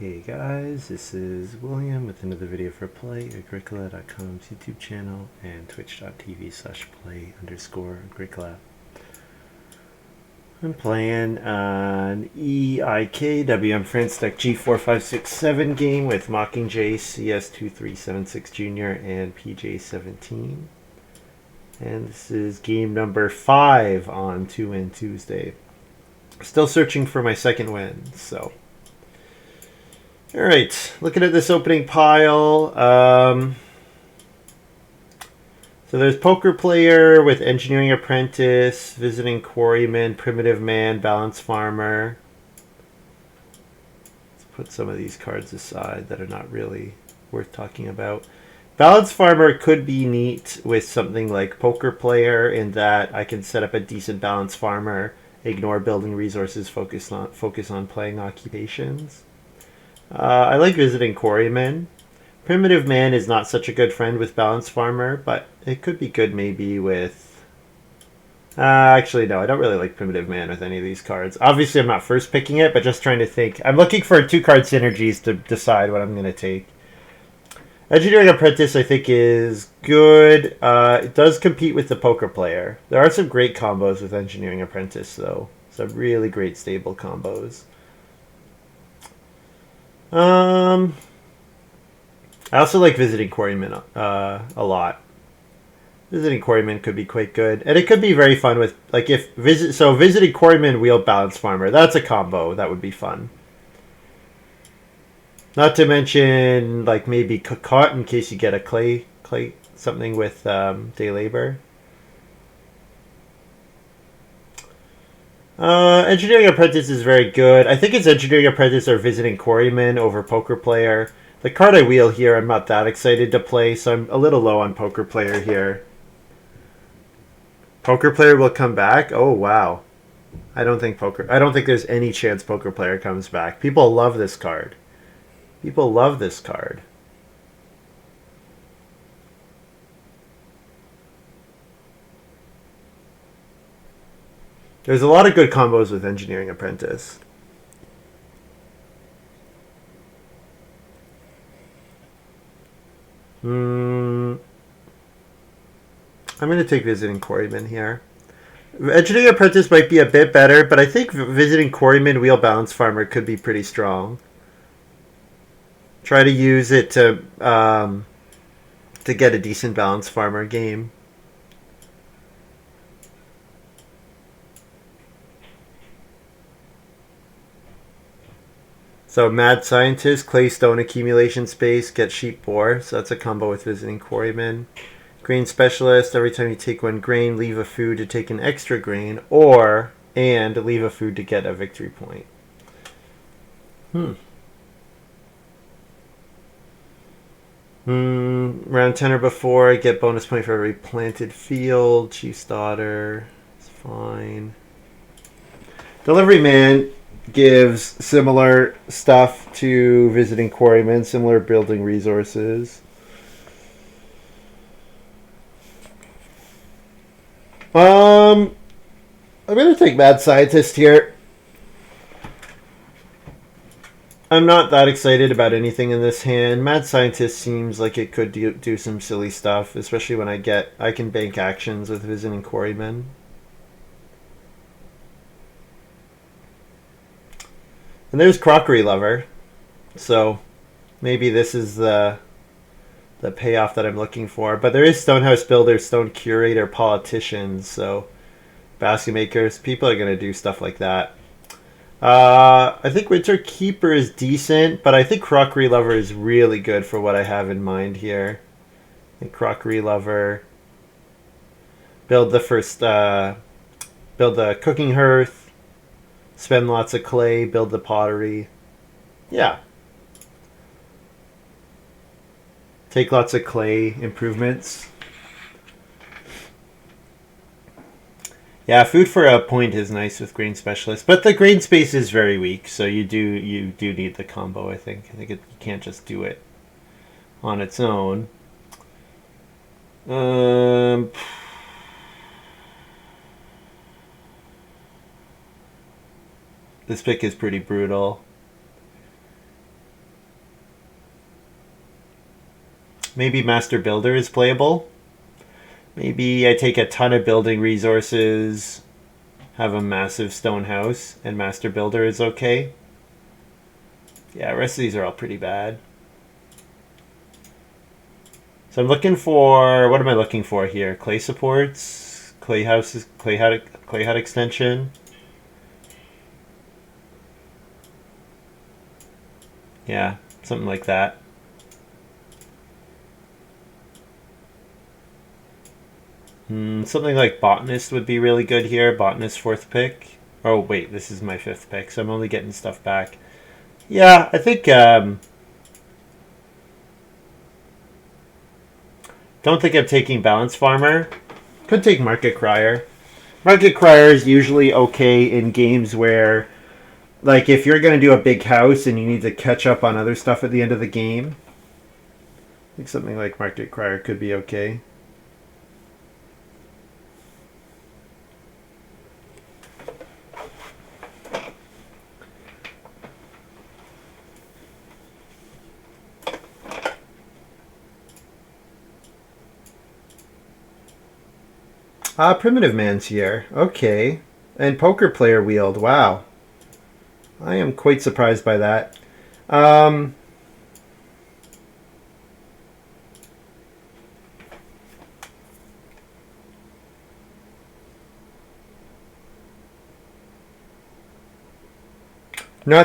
Hey guys, this is William with another video for Play-agricola.com's YouTube channel and twitch.tv/play_agricola. I'm playing an EIKWM France Deck G4567 game with Mockingjay CS2376 Jr. and PJ17. And this is game number 5 on 2-Win Tuesday. Still searching for my second win, so... Alright, looking at this opening pile. So there's Poker Player with Engineering Apprentice, Visiting Quarryman, Primitive Man, Balance Farmer. Let's put some of these cards aside that are not really worth talking about. Balance Farmer could be neat with something like Poker Player in that I can set up a decent Balance Farmer, ignore building resources, focus on playing occupations. I like Visiting Quarryman. Primitive Man is not such a good friend with Balance Farmer, but it could be good maybe with... actually, no, I don't really like Primitive Man with any of these cards. Obviously, I'm not first picking it, but just trying to think. I'm looking for 2-card synergies to decide what I'm going to take. Engineering Apprentice, I think, is good. It does compete with the Poker Player. There are some great combos with Engineering Apprentice, though. Some really great stable combos. I also like Visiting Quarryman a lot. Visiting Quarryman could be quite good, and it could be very fun with like if Visiting Quarryman wheel Balance Farmer. That's a combo that would be fun. Not to mention like maybe Cocotte in case you get a clay something with Day Labor. Engineering Apprentice is very good. I think it's Engineering Apprentice or Visiting Quarryman over Poker Player. The card I wheel here, I'm not that excited to play, so I'm a little low on Poker Player here. Poker Player will come back? Oh, wow. I don't think there's any chance Poker Player comes back. People love this card. People love this card. There's a lot of good combos with Engineering Apprentice. I'm going to take Visiting Quarryman here. Engineering Apprentice might be a bit better, but I think Visiting Quarryman Wheel Balance Farmer could be pretty strong. Try to use it to get a decent Balance Farmer game. So Mad Scientist, Clay Stone Accumulation Space, get Sheep Boar. So that's a combo with Visiting Quarryman. Grain Specialist, every time you take 1 grain, leave a food to take an extra grain, and leave a food to get a victory point. Round 10 or before, I get bonus point for every planted field. Chief's Daughter, it's fine. Delivery Man gives similar stuff to Visiting Quarryman, similar building resources. I'm going to take Mad Scientist here. I'm not that excited about anything in this hand. Mad Scientist seems like it could do some silly stuff, especially when I can bank actions with Visiting Quarryman. And there's Crockery Lover. So maybe this is the payoff that I'm looking for. But there is Stonehouse Builder, Stone Curator, Politicians, so Basket Makers. People are going to do stuff like that. I think Winter Keeper is decent, but I think Crockery Lover is really good for what I have in mind here. I think Crockery Lover. Build the cooking hearth. Spend lots of clay, build the pottery. Yeah. Take lots of clay improvements. Yeah, food for a point is nice with Grain Specialist, but the grain space is very weak, so you do need the combo, I think. You can't just do it on its own. This pick is pretty brutal. Maybe Master Builder is playable. Maybe I take a ton of building resources, have a massive stone house, and Master Builder is okay. Yeah, the rest of these are all pretty bad. So I'm looking for, what am I looking for here? Clay supports, clay houses, clay hut extension. Yeah, something like that. Something like Botanist would be really good here. Botanist 4th pick. Oh, wait, this is my 5th pick, so I'm only getting stuff back. Yeah, I think... don't think I'm taking Balance Farmer. Could take Market Crier. Market Crier is usually okay in games where, like, if you're going to do a big house and you need to catch up on other stuff at the end of the game, I think something like Market Crier could be okay. Primitive Man's here. Okay. And Poker Player Wield. Wow. I am quite surprised by that. Not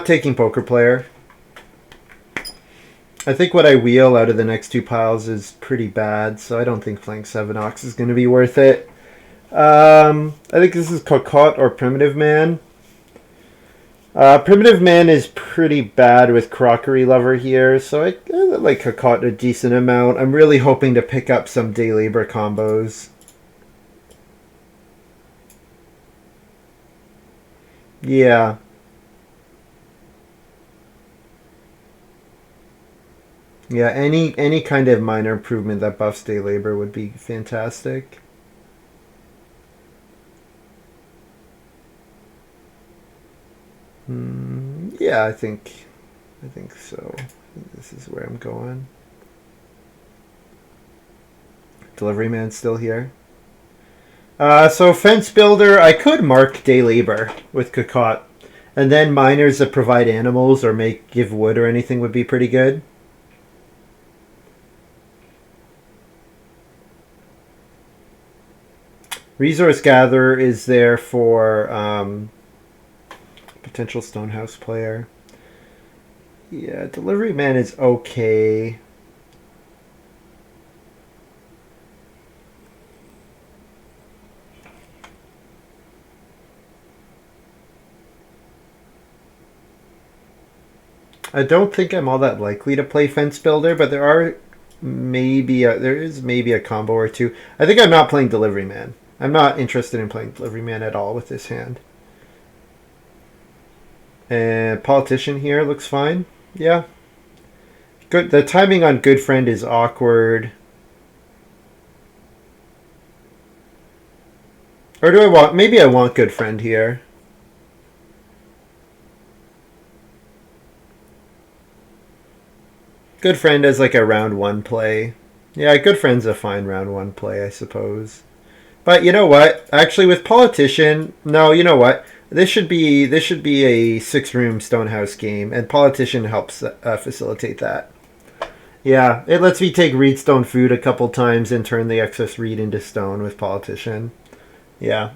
taking Poker Player. I think what I wheel out of the next two piles is pretty bad, so I don't think Flank 7 Ox is going to be worth it. I think this is Cocotte or Primitive Man. Primitive Man is pretty bad with Crockery Lover here, so I like Cocotte a decent amount. I'm really hoping to pick up some Day Labor combos. Yeah. Yeah, any kind of minor improvement that buffs Day Labor would be fantastic. Yeah, I think so. I think this is where I'm going. Delivery Man's still here. So Fence Builder, I could mark Day Labor with Cocotte. And then miners that provide animals or give wood or anything would be pretty good. Resource Gatherer is there for potential Stonehouse player. Yeah, Delivery Man is okay. I don't think I'm all that likely to play Fence Builder, but there is maybe a combo or two. I think I'm not playing Delivery Man. I'm not interested in playing Delivery Man at all with this hand. And Politician here looks fine. Yeah. Good. The timing on Good Friend is awkward. Or do I want... Maybe I want Good Friend here. Good Friend as like a round 1 play. Yeah, Good Friend's a fine round 1 play, I suppose. But you know what? Actually, with Politician... No, you know what? This should be a 6-room Stonehouse game, and Politician helps facilitate that. Yeah, it lets me take Reedstone Food a couple times and turn the excess Reed into stone with Politician. Yeah.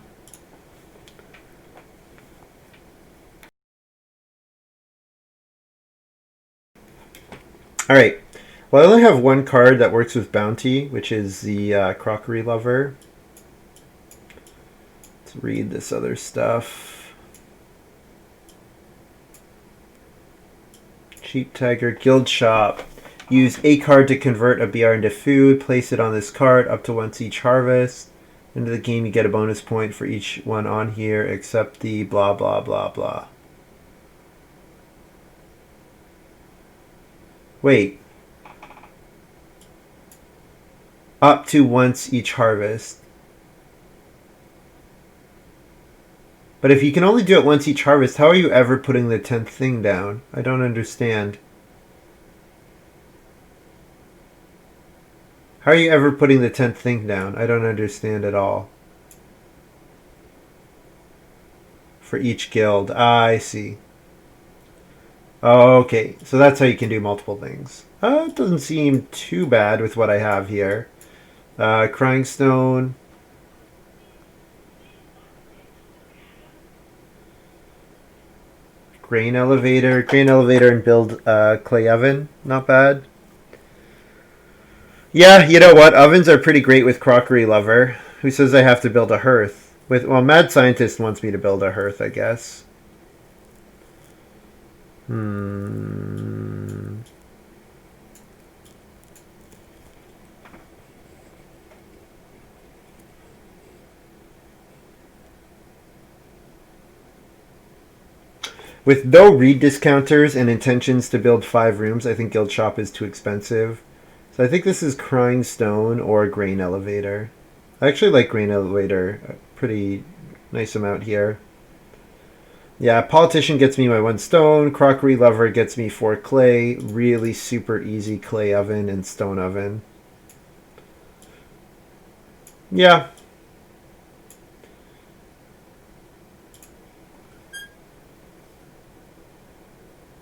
Alright. Well, I only have one card that works with Bounty, which is the Crockery Lover. Let's read this other stuff. Cheap Tiger Guild Shop. Use a card to convert a BR into food. Place it on this card up to once each harvest. Into the game, you get a bonus point for each one on here, except the blah, blah, blah, blah. Wait. Up to once each harvest. But if you can only do it once each harvest, how are you ever putting the 10th thing down? I don't understand. How are you ever putting the 10th thing down? I don't understand at all. For each guild. Ah, I see. Oh, okay. So that's how you can do multiple things. It doesn't seem too bad with what I have here. Crying Stone. Grain elevator. Grain elevator and build clay oven. Not bad. Yeah, you know what? Ovens are pretty great with Crockery Lover. Who says I have to build a hearth? Well, Mad Scientist wants me to build a hearth, I guess. With no read discounters and intentions to build 5 rooms, I think Guild Shop is too expensive. So I think this is Crying Stone or Grain Elevator. I actually like Grain Elevator a pretty nice amount here. Yeah, Politician gets me my 1 stone. Crockery Lover gets me 4 clay. Really super easy clay oven and stone oven. Yeah.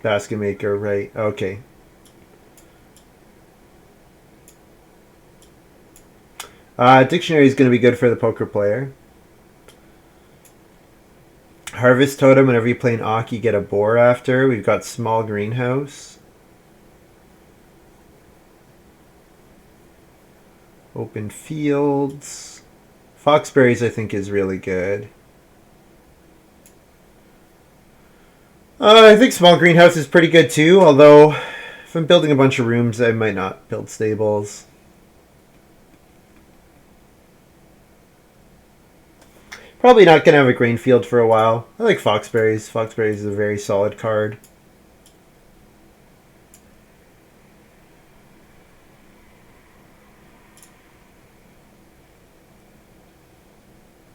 Basket Maker, right. Okay. Dictionary is going to be good for the poker player. Harvest Totem, whenever you play an Auk, you get a boar after. We've got Small Greenhouse. Open Fields. Foxberries, I think, is really good. I think Small Greenhouse is pretty good too, although if I'm building a bunch of rooms, I might not build stables. Probably not going to have a grain field for a while. I like Foxberries. Foxberries is a very solid card.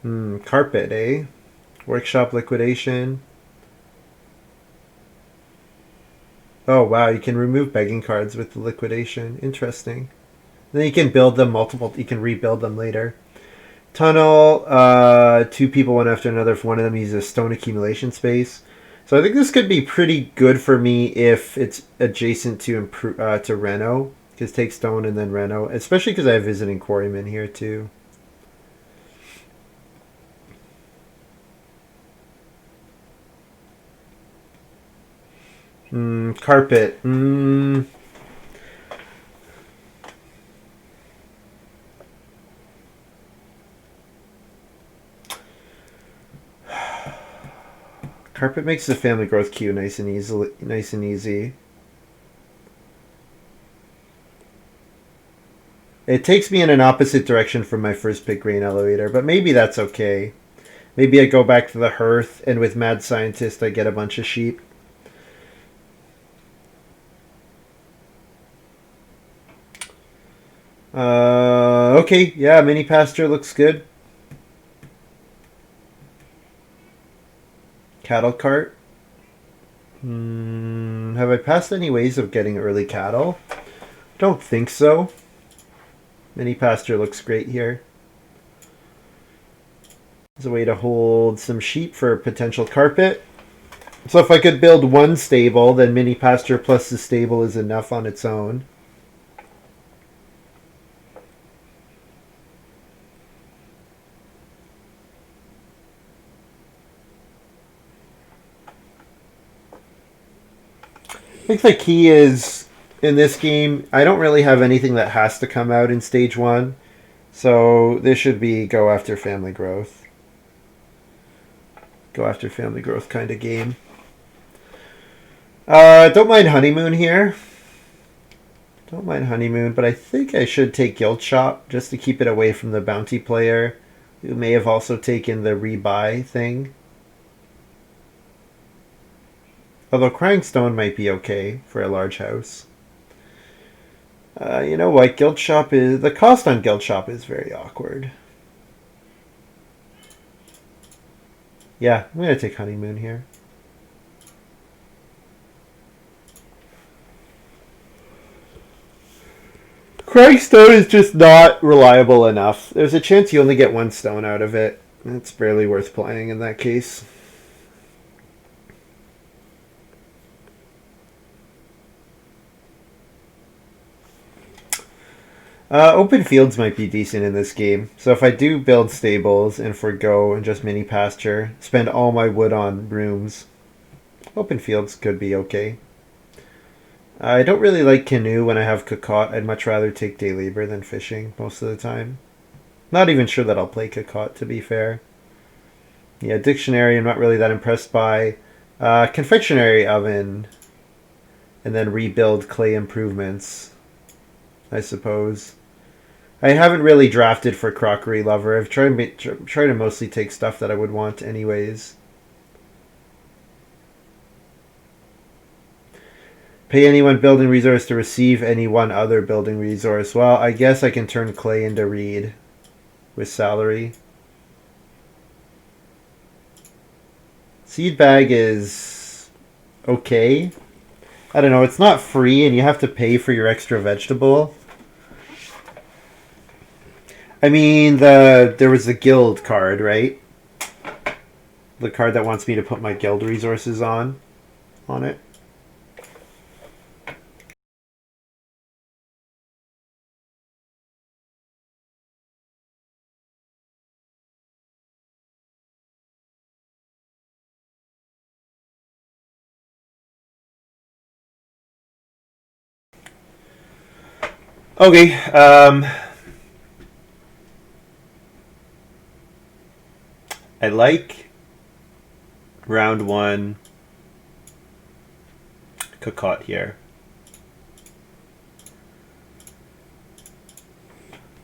Carpet, eh? Workshop Liquidation. Oh, wow. You can remove begging cards with the liquidation. Interesting. Then you can build them multiple. You can rebuild them later. Tunnel. 2 people, one after another. If one of them uses a stone accumulation space. So I think this could be pretty good for me if it's adjacent to to Reno. Because take stone and then Reno. Especially because I have visiting quarrymen here too. Carpet. Carpet makes the family growth queue nice and easy. It takes me in an opposite direction from my first pick grain elevator, but maybe that's okay. Maybe I go back to the hearth, and with Mad Scientist, I get a bunch of sheep. Okay, yeah, mini pasture looks good. Cattle cart. Have I passed any ways of getting early cattle? Don't think so. Mini pasture looks great here. There's a way to hold some sheep for potential carpet. So if I could build 1 stable, then mini pasture plus the stable is enough on its own. I think the key is, in this game, I don't really have anything that has to come out in stage 1. So this should be go after family growth. Go after family growth kind of game. Don't mind Honeymoon here. Don't mind Honeymoon, but I think I should take Guild Shop just to keep it away from the bounty player, who may have also taken the rebuy thing. Although Crying Stone might be okay for a large house. You know what? Guild Shop is... The cost on Guild Shop is very awkward. Yeah, I'm going to take Honeymoon here. Throwing stone is just not reliable enough. There's a chance you only get one stone out of it. It's barely worth playing in that case. Open fields might be decent in this game. So if I do build stables and forgo and just mini pasture, spend all my wood on rooms, open fields could be okay. I don't really like canoe when I have Cacot. I'd much rather take day labor than fishing most of the time. Not even sure that I'll play Cacot, to be fair. Yeah, dictionary I'm not really that impressed by. Confectionery oven, and then rebuild clay improvements, I suppose. I haven't really drafted for crockery lover. I've tried to mostly take stuff that I would want anyways. Pay any one building resource to receive any one other building resource. Well, I guess I can turn clay into reed with salary. Seed bag is okay. I don't know, it's not free and you have to pay for your extra vegetable. I mean, there was the guild card, right? The card that wants me to put my guild resources on it. Okay, I like round one Cacot here.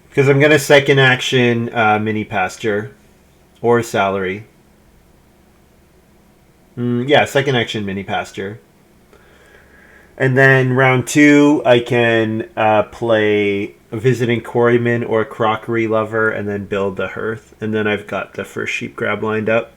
Because I'm going to second action mini pasture or salary. Yeah, second action mini pasture. And then round two, I can play visiting quarryman or crockery lover and then build the hearth. And then I've got the first sheep grab lined up.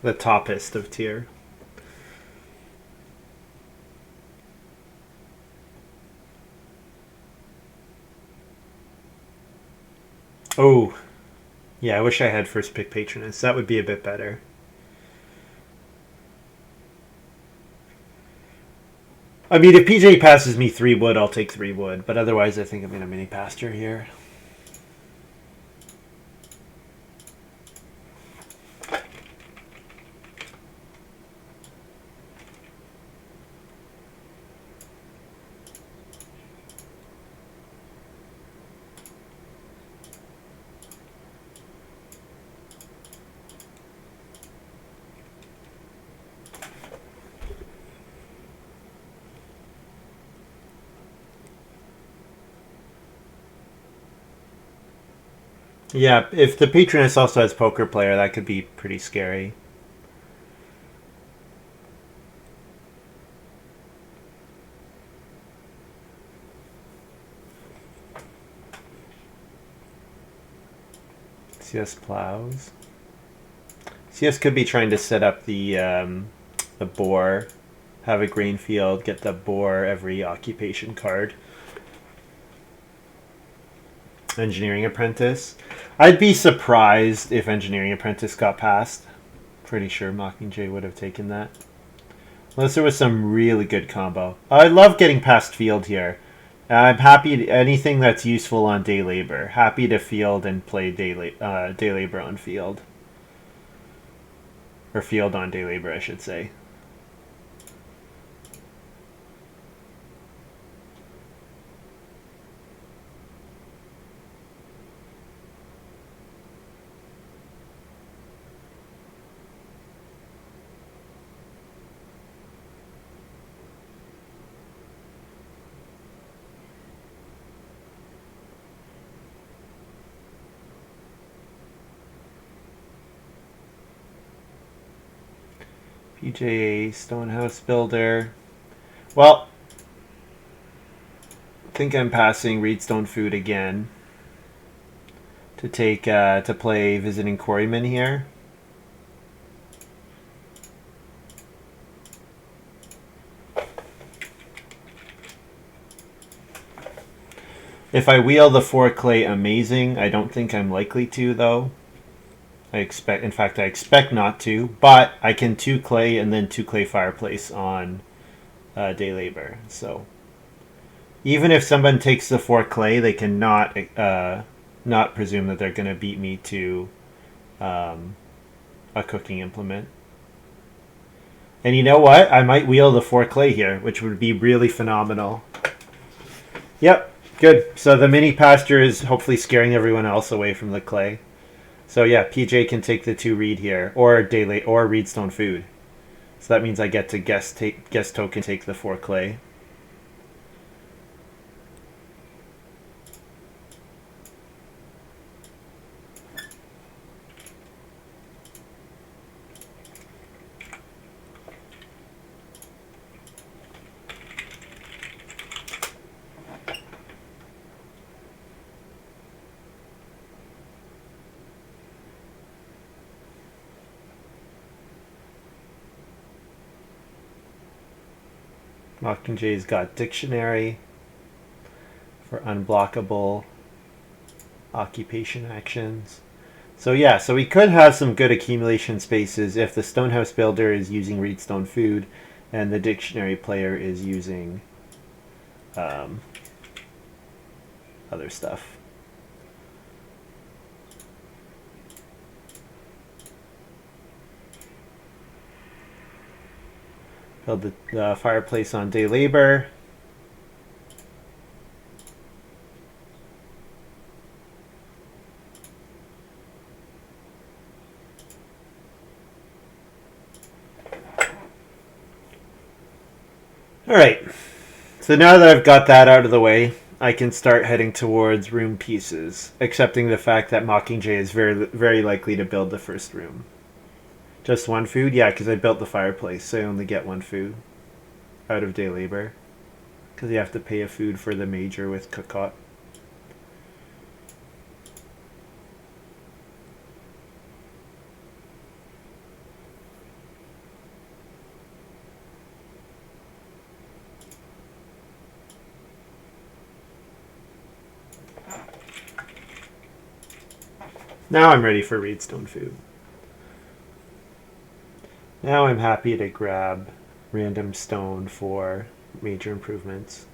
The toppest of tier. Oh, yeah, I wish I had first pick patroness. That would be a bit better. I mean, if PJ passes me 3 wood, I'll take 3 wood. But otherwise, I think I'm in a mini pasture here. Yeah, if the patroness also has poker player, that could be pretty scary. CS plows. CS could be trying to set up the boar, have a grain field, get the boar every occupation card. Engineering apprentice. I'd be surprised if engineering apprentice got passed. Pretty sure Mockingjay would have taken that. Unless there was some really good combo. I love getting past field here. I'm happy to, anything that's useful on day labor. Happy to field and play day labor on field. Or field on day labor, I should say. PJA Stonehouse Builder. Well, I think I'm passing Reedstone Food again to take to play Visiting Quarryman here. If I wheel the 4 clay, amazing. I don't think I'm likely to, though. In fact, I expect not to, but I can 2 clay and then 2 clay fireplace on day labor. So even if someone takes the 4 clay, they cannot not presume that they're going to beat me to a cooking implement. And you know what? I might wheel the 4 clay here, which would be really phenomenal. Yep, good. So the mini pasture is hopefully scaring everyone else away from the clay. So yeah, PJ can take the 2 reed here, or Reedstone Food. So that means I get to guest token take the 4 clay. Mockingjay's got dictionary for unblockable occupation actions. So yeah, so we could have some good accumulation spaces if the Stonehouse Builder is using Reedstone Food and the dictionary player is using other stuff. Build the fireplace on day labor. Alright, so now that I've got that out of the way, I can start heading towards room pieces, accepting the fact that Mockingjay is very, very likely to build the first room. Just 1 food? Yeah, because I built the fireplace, so I only get 1 food out of day labor. Because you have to pay a food for the major with Cookot. Now I'm ready for Reedstone Food. Now I'm happy to grab random stone for major improvements.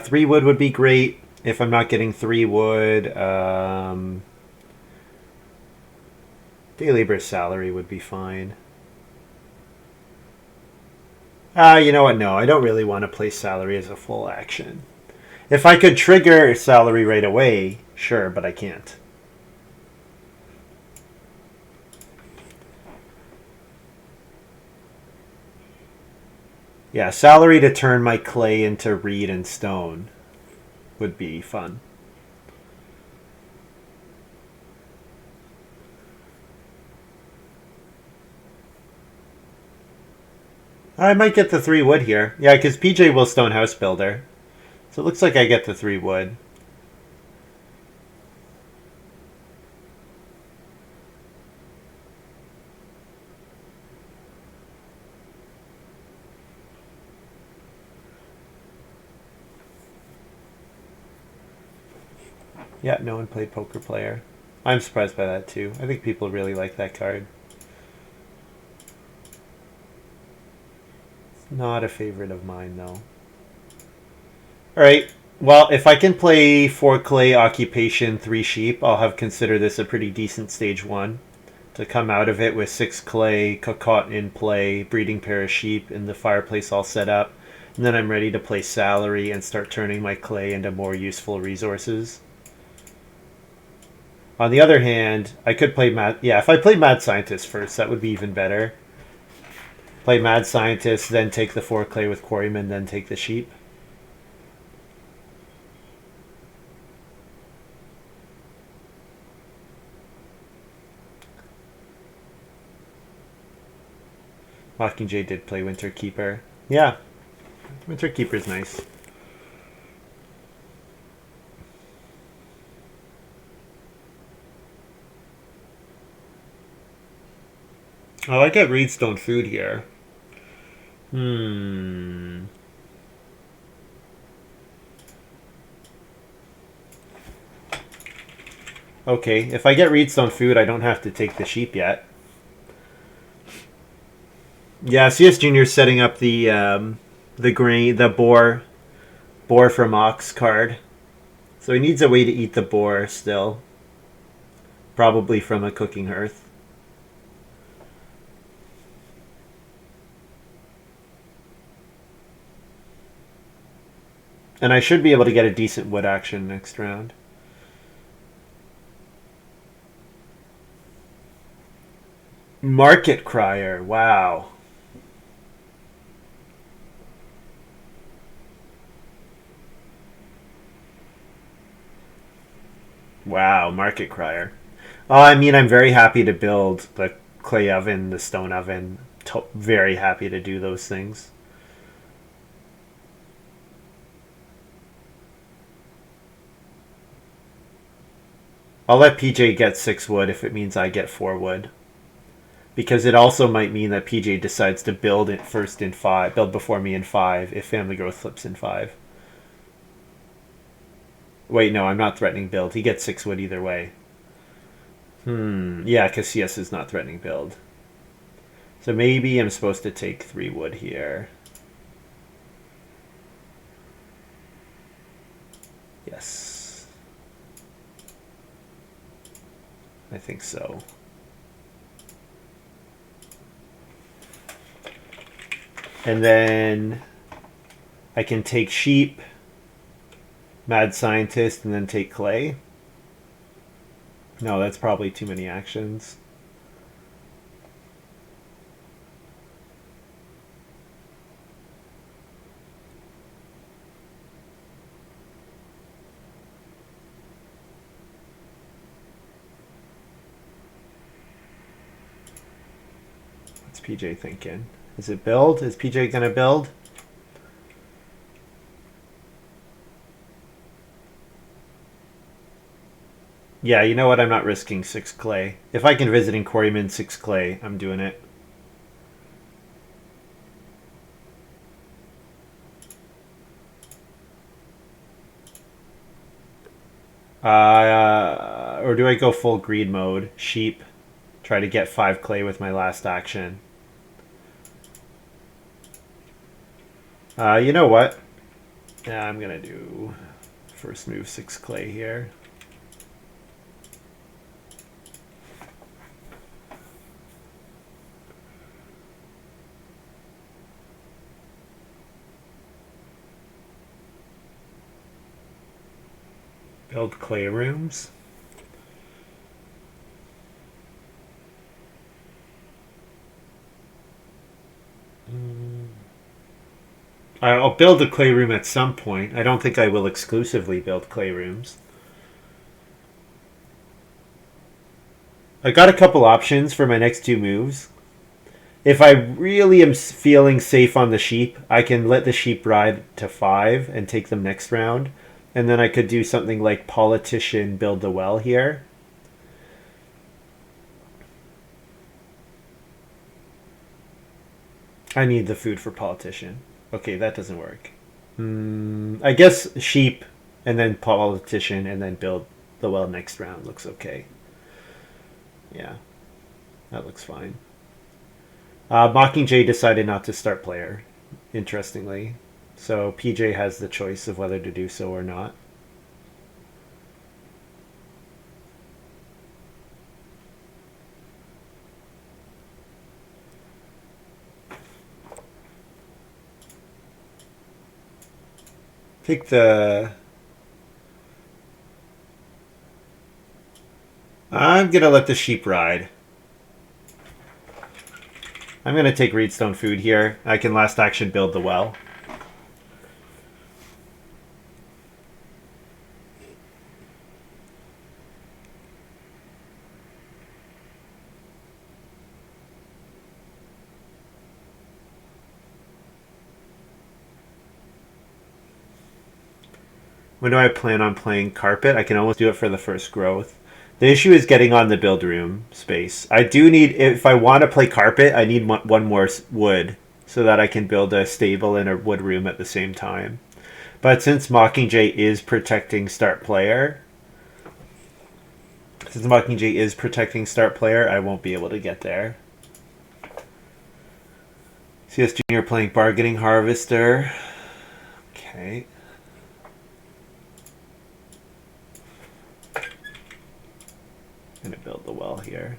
Three wood would be great. If I'm not getting 3 wood, day labor salary would be fine. You know what? No, I don't really want to play salary as a full action. If I could trigger salary right away, sure, but I can't. Yeah, salary to turn my clay into reed and stone would be fun. I might get the 3 wood here. Yeah, because PJ will Stonehouse Builder. So it looks like I get the 3 wood. Yeah, no one played Poker Player. I'm surprised by that too. I think people really like that card. It's not a favorite of mine though. Alright, well, if I can play 4 clay, occupation, 3 sheep, I'll have considered this a pretty decent stage 1. To come out of it with 6 clay, Cookot in play, breeding pair of sheep, and the fireplace all set up. And then I'm ready to play salary and start turning my clay into more useful resources. On the other hand, I could play if I play Mad Scientist first, that would be even better. Play Mad Scientist, then take the 4 clay with Quarryman, then take the sheep. Mockingjay did play Winter Keeper. Yeah, Winter Keeper's nice. Oh, I get Reedstone food here. Hmm. Okay, if I get Reedstone food, I don't have to take the sheep yet. Yeah, CS Junior's setting up the grain, the boar from Ox card. So he needs a way to eat the boar still, probably from a cooking hearth. And I should be able to get a decent wood action next round. Market Crier, wow. Wow, Market Crier. Oh, I mean, I'm very happy to build the clay oven, the stone oven. Very happy to do those things. I'll let PJ get 6 wood if it means I get 4 wood. Because it also might mean that PJ decides to build it first in 5, build before me in 5, if Family Growth flips in 5. Wait, no, I'm not threatening build. He gets 6 wood either way. Yeah, because CS is not threatening build. So maybe I'm supposed to take 3 wood here. Yes. I think so. And then I can take sheep, mad scientist, and then take clay. No, that's probably too many actions. What's PJ thinking? Is it build? Is PJ gonna build? Yeah, you know what? I'm not risking 6 clay. If I can visit in Quarryman 6 clay, I'm doing it. Or do I go full greed mode? Sheep. Try to get 5 clay with my last action. You know what? Yeah, I'm gonna do first move 6 clay here. Build clay rooms. I'll build a clay room at some point. I don't think I will exclusively build clay rooms. I got a couple options for my next 2 moves. If I really am feeling safe on the sheep, I can let the sheep ride to 5 and take them next round. And then I could do something like politician, build the well here. I need the food for politician. Okay, that doesn't work. I guess sheep and then politician and then build the well next round looks okay. Yeah, that looks fine. Mockingjay decided not to start player, interestingly. So PJ has the choice of whether to do so or not. Take the... I'm going to let the sheep ride. I'm going to take Reedstone food here. I can last action build the well. When do I plan on playing carpet? I can almost do it for the first growth. The issue is getting on the build room space. I do need, if I want to play carpet, I need one more wood so that I can build a stable and a wood room at the same time. But since Mockingjay is protecting start player, I won't be able to get there. CS Junior playing Bargaining Harvester. Okay. I'm going to build the well here.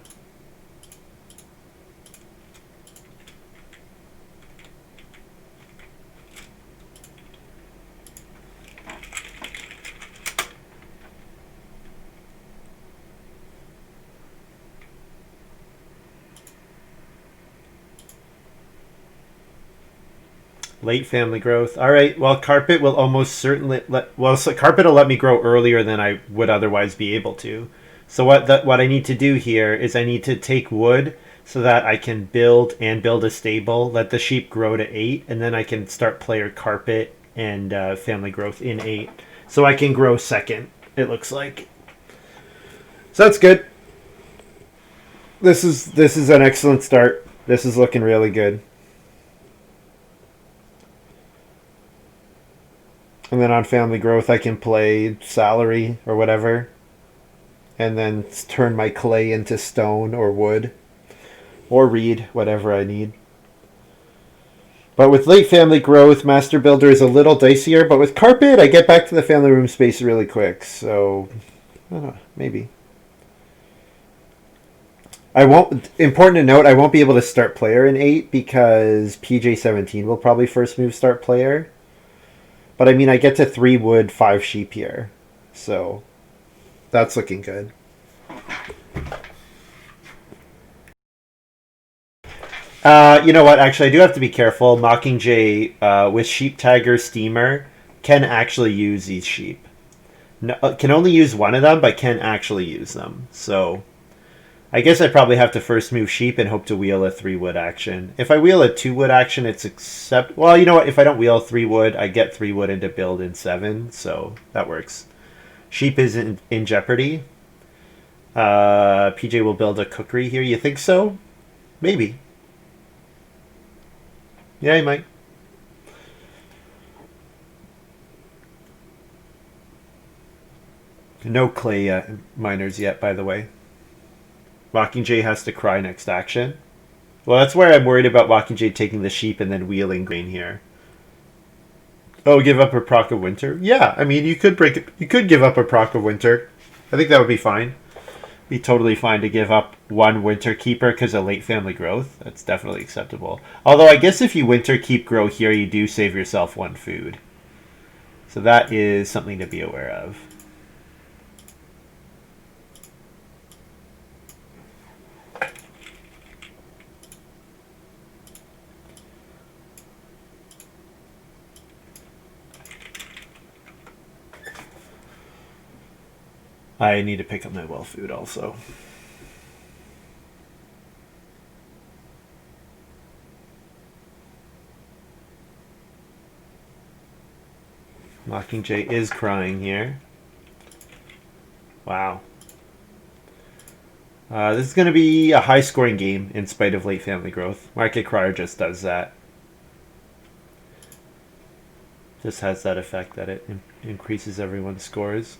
Late family growth. All right. Well, carpet will almost certainly carpet will let me grow earlier than I would otherwise be able to. So what I need to do here is I need to take wood so that I can build a stable, let the sheep grow to 8, and then I can start player carpet and family growth in 8. So I can grow second, it looks like. So that's good. This is an excellent start. This is looking really good. And then on family growth, I can play salary or whatever. And then turn my clay into stone or wood. Or reed, whatever I need. But with late family growth, Master Builder is a little dicier. But with carpet, I get back to the family room space really quick. So, I don't know, maybe. Important to note, I won't be able to start player in 8 because PJ17 will probably first move start player. But I mean, I get to 3 wood, 5 sheep here. So that's looking good. You know what? Actually, I do have to be careful. Mockingjay with Sheep Tagger Steamer can actually use these sheep. No, can only use one of them, but can actually use them. So I guess I probably have to first move sheep and hope to wheel a 3 wood action. If I wheel a 2 wood action, it's well, you know what? If I don't wheel 3 wood, I get 3 wood into build in 7, so that works. Sheep is in jeopardy. PJ will build a cookery here. You think so? Maybe. Yeah, he might. No clay miners yet, by the way. Mockingjay has to cry next action. Well, that's where I'm worried about Mockingjay taking the sheep and then wheeling green here. Oh, give up a proc of winter? Yeah, I mean, you could give up a proc of winter. I think that would be fine. Be totally fine to give up 1 winter keeper because of late family growth. That's definitely acceptable. Although I guess if you winter keep grow here, you do save yourself 1 food. So that is something to be aware of. I need to pick up my well food also. Mockingjay is crying here. Wow. This is going to be a high-scoring game in spite of late family growth. Market Crier just does that. Just has that effect that it increases everyone's scores.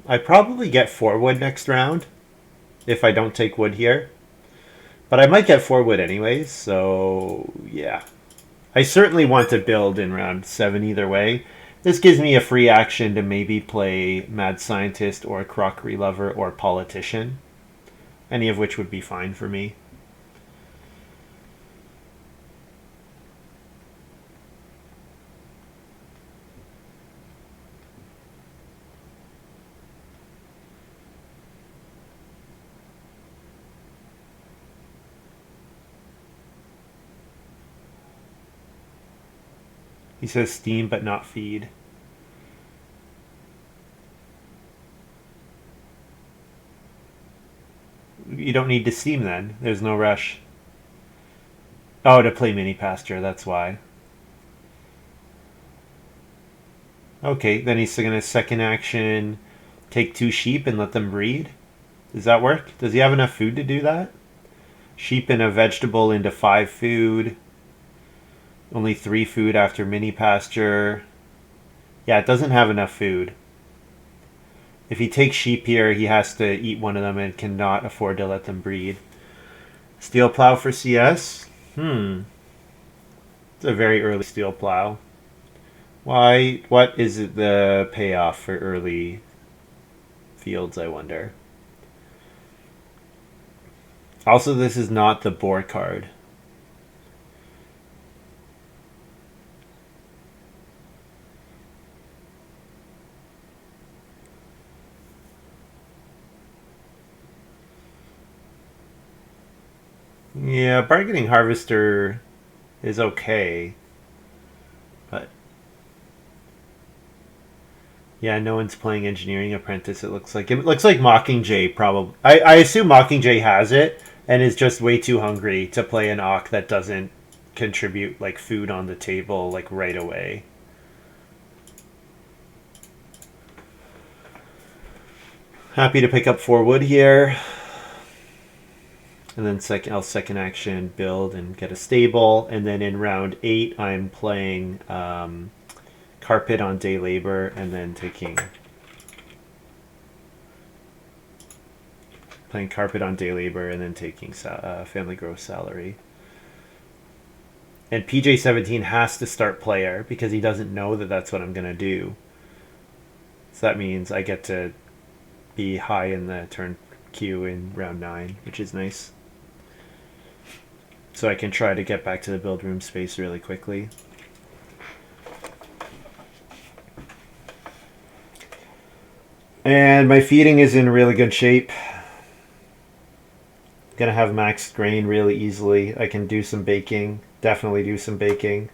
I probably get 4 wood next round if I don't take wood here. But I might get 4 wood anyways, so yeah. I certainly want to build in round 7 either way. This gives me a free action to maybe play Mad Scientist or Crockery Lover or Politician. Any of which would be fine for me. He says steam but not feed. You don't need to steam then. There's no rush. Oh, to play mini pasture, that's why. Okay, then he's going to second action, take 2 sheep and let them breed. Does that work? Does he have enough food to do that? Sheep and a vegetable into 5 food. Only 3 food after mini pasture. Yeah, it doesn't have enough food. If he takes sheep here, he has to eat one of them and cannot afford to let them breed. Steel plow for CS? It's a very early steel plow. Why? What is the payoff for early fields, I wonder? Also, this is not the boar card. Yeah, bargaining harvester is okay, but yeah, no one's playing engineering apprentice. It looks like Mockingjay probably. I assume Mockingjay has it and is just way too hungry to play an Ock that doesn't contribute like food on the table like right away. Happy to pick up 4 wood here. And then I'll second action build and get a stable. And then in round 8, I'm playing carpet on day labor and then playing carpet on day labor and then taking family gross salary. And PJ17 has to start player because he doesn't know that that's what I'm going to do. So that means I get to be high in the turn queue in round 9, which is nice. So I can try to get back to the build room space really quickly. And my feeding is in really good shape. Gonna have maxed grain really easily. I can do some baking. Definitely do some baking.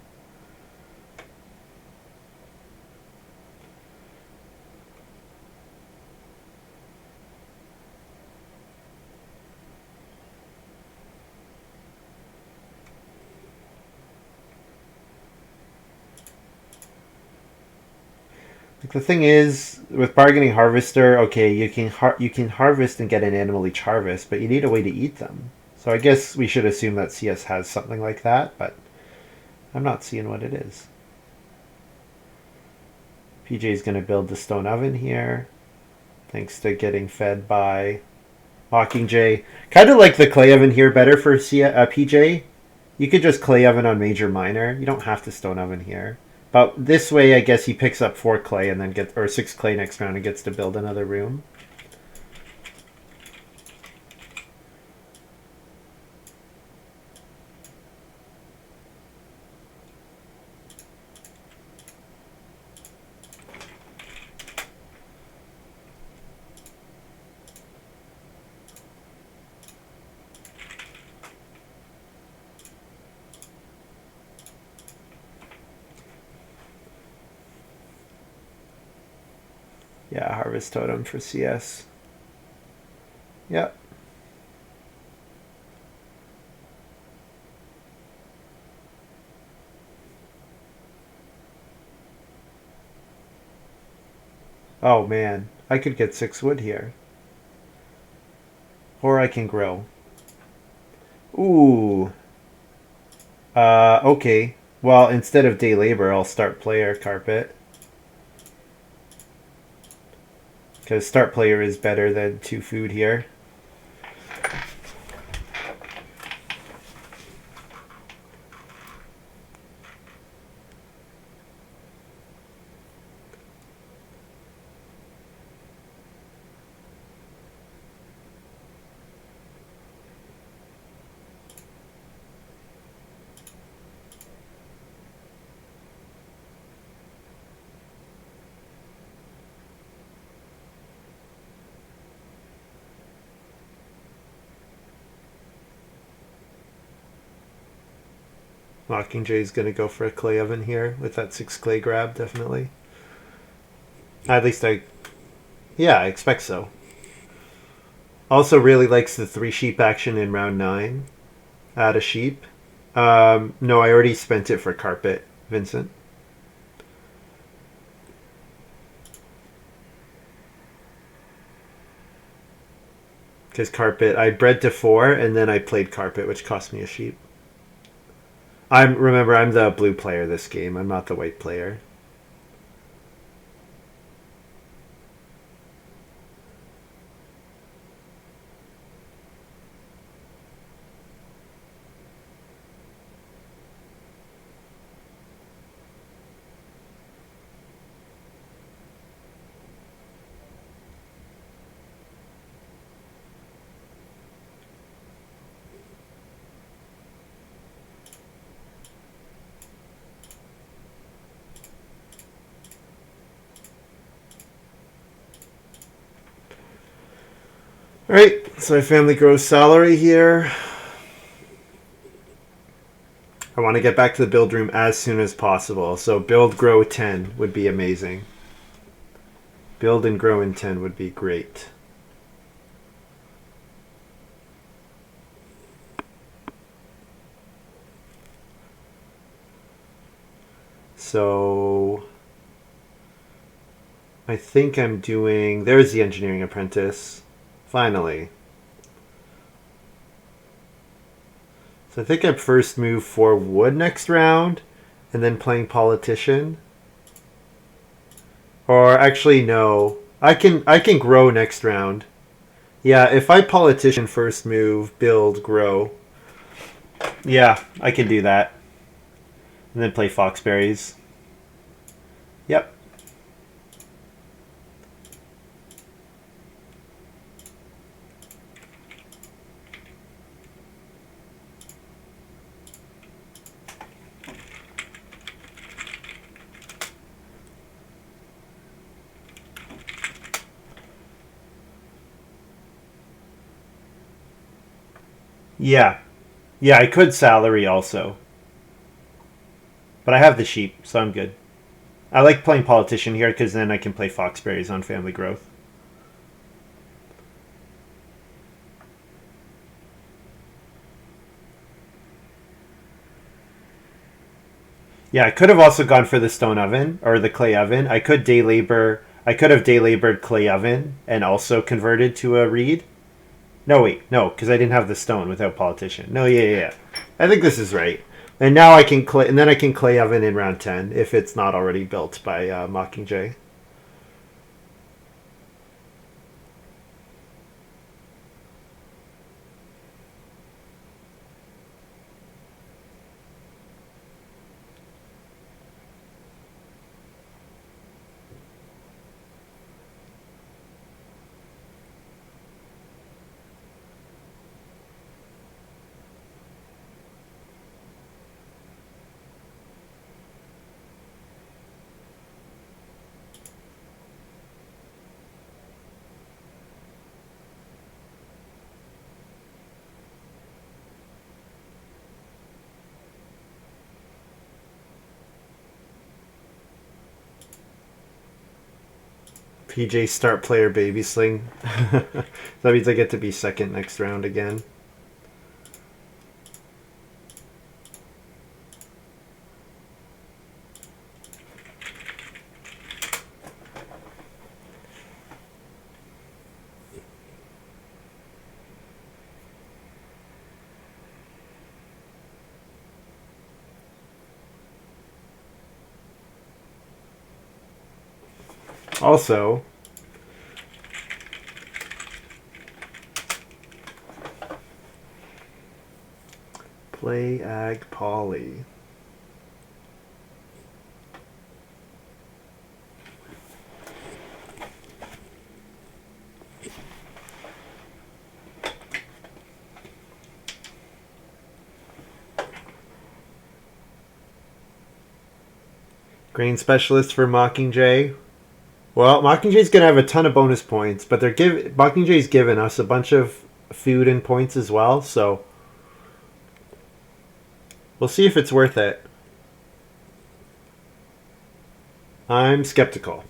Like the thing is, with bargaining harvester, okay, you can harvest and get an animal each harvest, but you need a way to eat them. So I guess we should assume that CS has something like that, but I'm not seeing what it is. PJ's going to build the stone oven here, thanks to getting fed by Mockingjay. Kind of like the clay oven here better for PJ. You could just clay oven on major minor. You don't have to stone oven here. But this way, I guess he picks up 4 clay and then or 6 clay next round and gets to build another room. Yeah, harvest totem for CS. Yep. Oh man, I could get 6 wood here. Or I can grow. Ooh. Okay. Well, instead of day labor, I'll start player carpet. Because start player is better than 2 food here. Mockingjay's going to go for a clay oven here with that 6 clay grab, definitely. At least I expect so. Also really likes the 3 sheep action in round 9. Add a sheep. No, I already spent it for carpet, Vincent. Because carpet, I bred to 4 and then I played carpet, which cost me a sheep. Remember, I'm the blue player this game. I'm not the white player. Alright, so my family grows salary here. I want to get back to the build room as soon as possible. So build, grow 10 would be amazing. Build and grow in 10 would be great. So I think I'm doing... There's the engineering apprentice. Finally. So I think I'd first move for wood next round and then playing politician. Or actually no. I can grow next round. Yeah, if I politician first move, build, grow. Yeah, I can do that. And then play foxberries. Yep. Yeah. Yeah, I could salary also. But I have the sheep, so I'm good. I like playing politician here because then I can play foxberries on family growth. Yeah, I could have also gone for the stone oven or the clay oven. I could day labor. I could have day labored clay oven and also converted to a reed. No, wait, no, because I didn't have the stone without politician. No, yeah. I think this is right. And now I can clay, and then I can clay oven in round 10 if it's not already built by Mockingjay. PJ start player baby sling. That means I get to be second next round again. Also, play ag poly. Grain specialist for Mockingjay. Well, Mockingjay's gonna have a ton of bonus points, but Mockingjay's given us a bunch of food and points as well, so We'll see if it's worth it. I'm skeptical.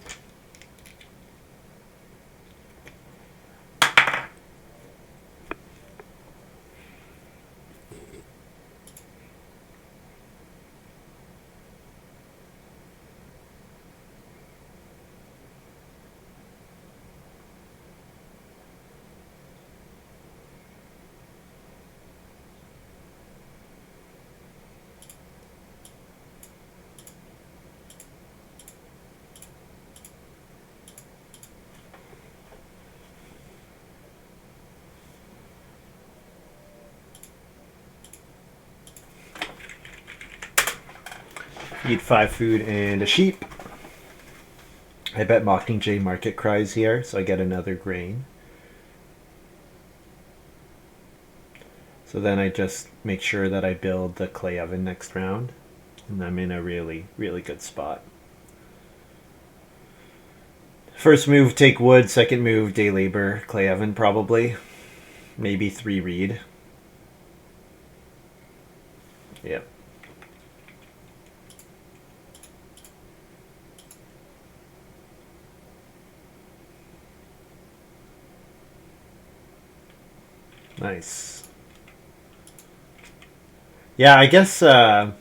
Eat 5 food and a sheep. I bet Mockingjay market cries here, so I get another grain. So then I just make sure that I build the clay oven next round. And I'm in a really, really good spot. First move, take wood. Second move, day labor, clay oven probably. Maybe 3 reed. Yep. Nice. Yeah, I guess you're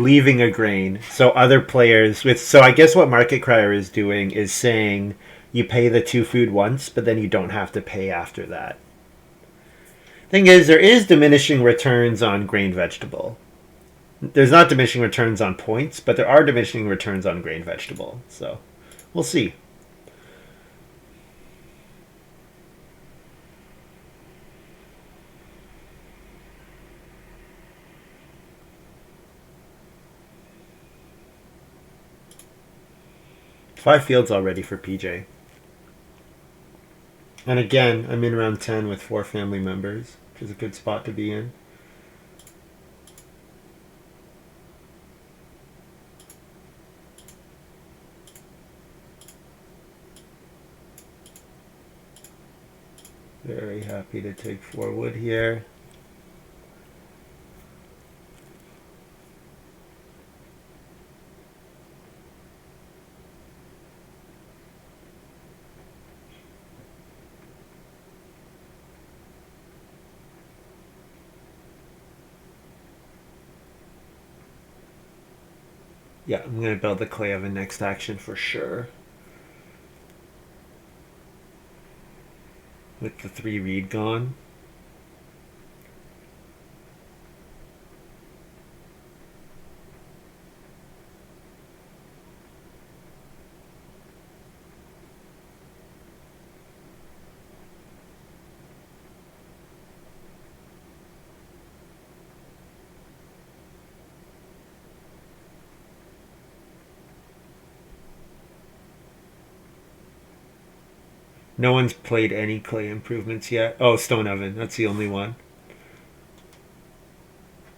leaving a grain so other players with so I guess what Market Crier is doing is saying you pay the 2 food once, but then you don't have to pay after that. Thing is, there is diminishing returns on grain vegetable. There's not diminishing returns on points, but there are diminishing returns on grain vegetable. So we'll see. Five fields already for PJ. And again, I'm in round 10 with 4 family members, which is a good spot to be in. Very happy to take 4 wood here. Yeah, I'm going to build the clay oven next action for sure. With the 3 reed gone. No one's played any clay improvements yet. Oh, stone oven. That's the only one.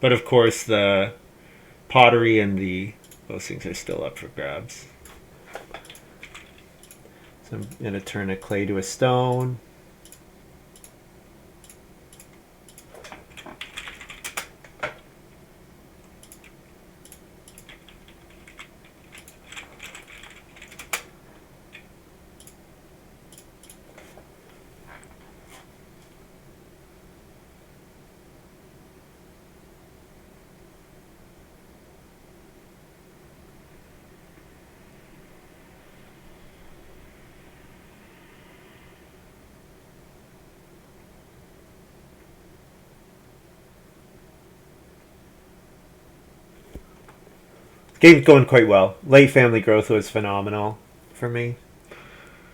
But of course, the pottery and those things are still up for grabs. So I'm going to turn a clay to a stone. Game's going quite well. Late family growth was phenomenal for me.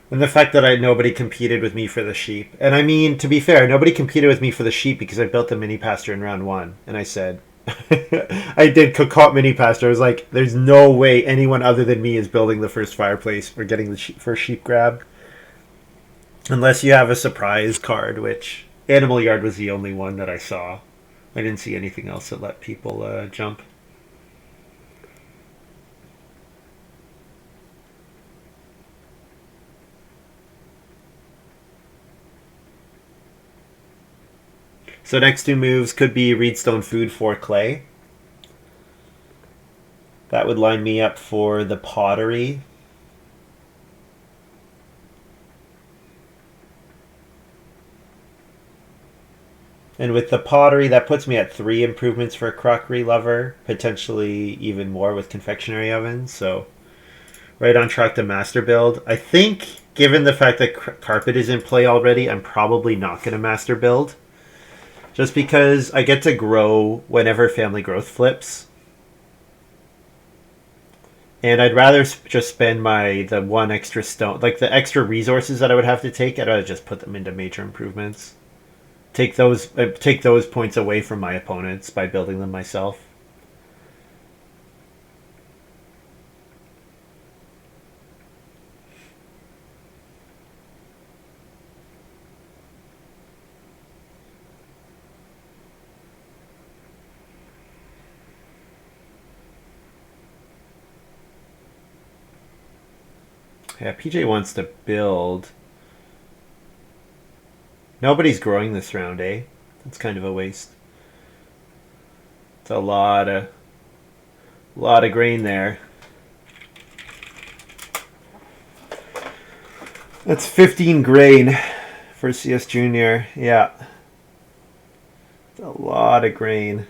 And the fact that nobody competed with me for the sheep. And I mean, to be fair, nobody competed with me for the sheep because I built the mini pasture in round 1. And I said, I did cook mini pasture. I was like, there's no way anyone other than me is building the first fireplace or getting the first sheep grab. Unless you have a surprise card, which Animal Yard was the only one that I saw. I didn't see anything else that let people jump. So next two moves could be Reedstone Food for Clay. That would line me up for the Pottery. And with the Pottery, that puts me at 3 improvements for a Crockery Lover, potentially even more with Confectionery Oven. So right on track to master build. I think, given the fact that Carpet is in play already, I'm probably not going to master build. Just because I get to grow whenever Family Growth flips. And I'd rather just spend the 1 extra stone, like the extra resources that I would have to take, I'd rather just put them into major improvements. Take those points away from my opponents by building them myself. Yeah, PJ wants to build. Nobody's growing this round, eh? That's kind of a waste. It's a lot of grain there. That's 15 grain for CS Junior. Yeah. It's a lot of grain.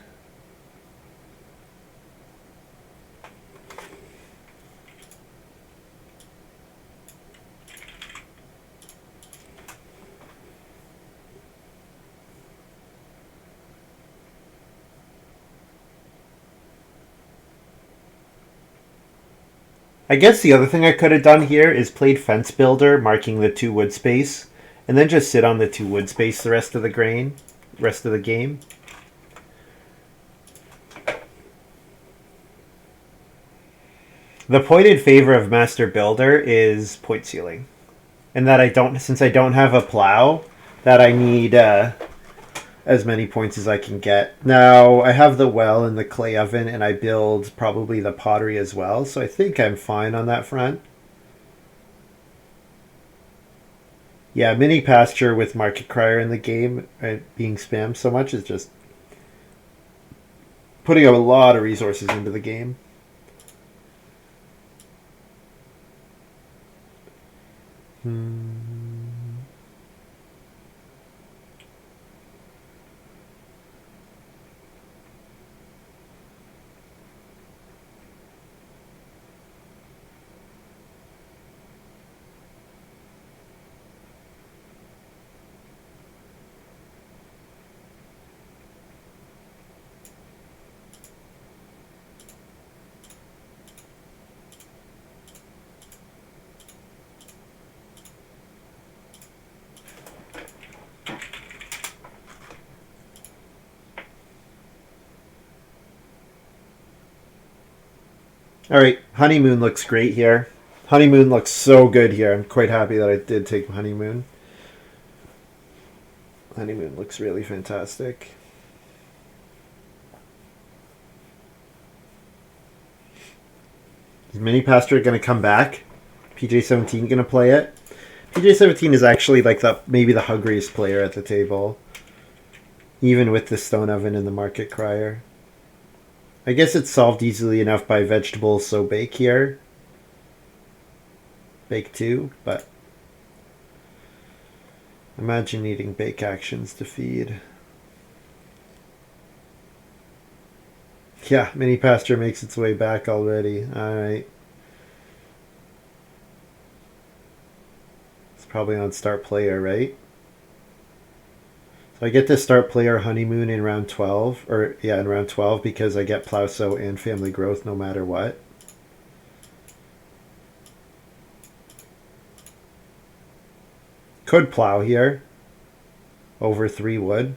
I guess the other thing I could have done here is played Fence Builder, marking the 2 wood space, and then just sit on the 2 wood space the rest of the game. The point in favor of Master Builder is point ceiling, and that since I don't have a plow, that I need as many points as I can get. Now, I have the well and the clay oven, and I build probably the pottery as well, so I think I'm fine on that front. Yeah, mini pasture with market crier in the game being spammed so much is just putting a lot of resources into the game. All right, Honeymoon looks great here. Honeymoon looks so good here. I'm quite happy that I did take Honeymoon. Honeymoon looks really fantastic. Is Mini Pasture going to come back? PJ17 going to play it? PJ17 is actually like maybe the hungriest player at the table, even with the stone oven and the market crier. I guess it's solved easily enough by vegetables, so bake here. Bake 2, but imagine needing bake actions to feed. Yeah, Mini Pasture makes its way back already. Alright. It's probably on start player, right? So I get to start player Honeymoon in round 12. In round 12 because I get Plow Sow and Family Growth no matter what. Could plow here. Over 3 wood.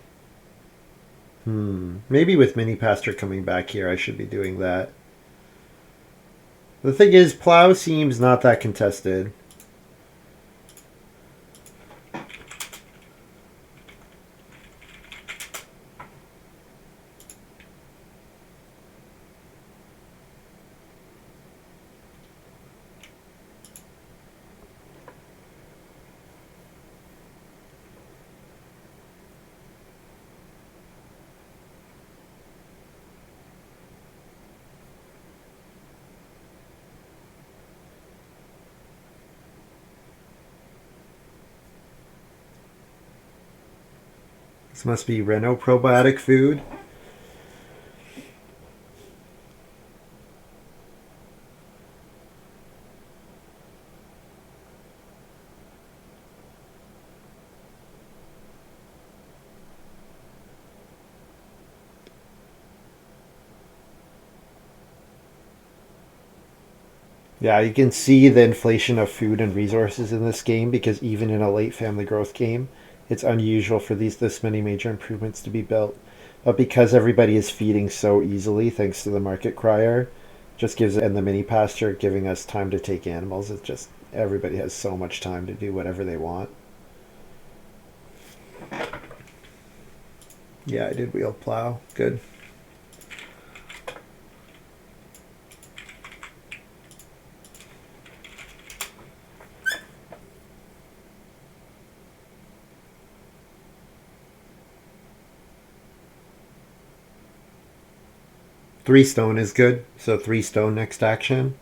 Maybe with Mini Pasture coming back here, I should be doing that. The thing is, plow seems not that contested. This must be Reno probiotic food. Yeah, you can see the inflation of food and resources in this game because even in a late family growth game, it's unusual for this many major improvements to be built. But because everybody is feeding so easily, thanks to the market crier, just gives and the mini pasture giving us time to take animals. It's just everybody has so much time to do whatever they want. Yeah, I did wheel plow. Good. Three stone is good. So three stone next action.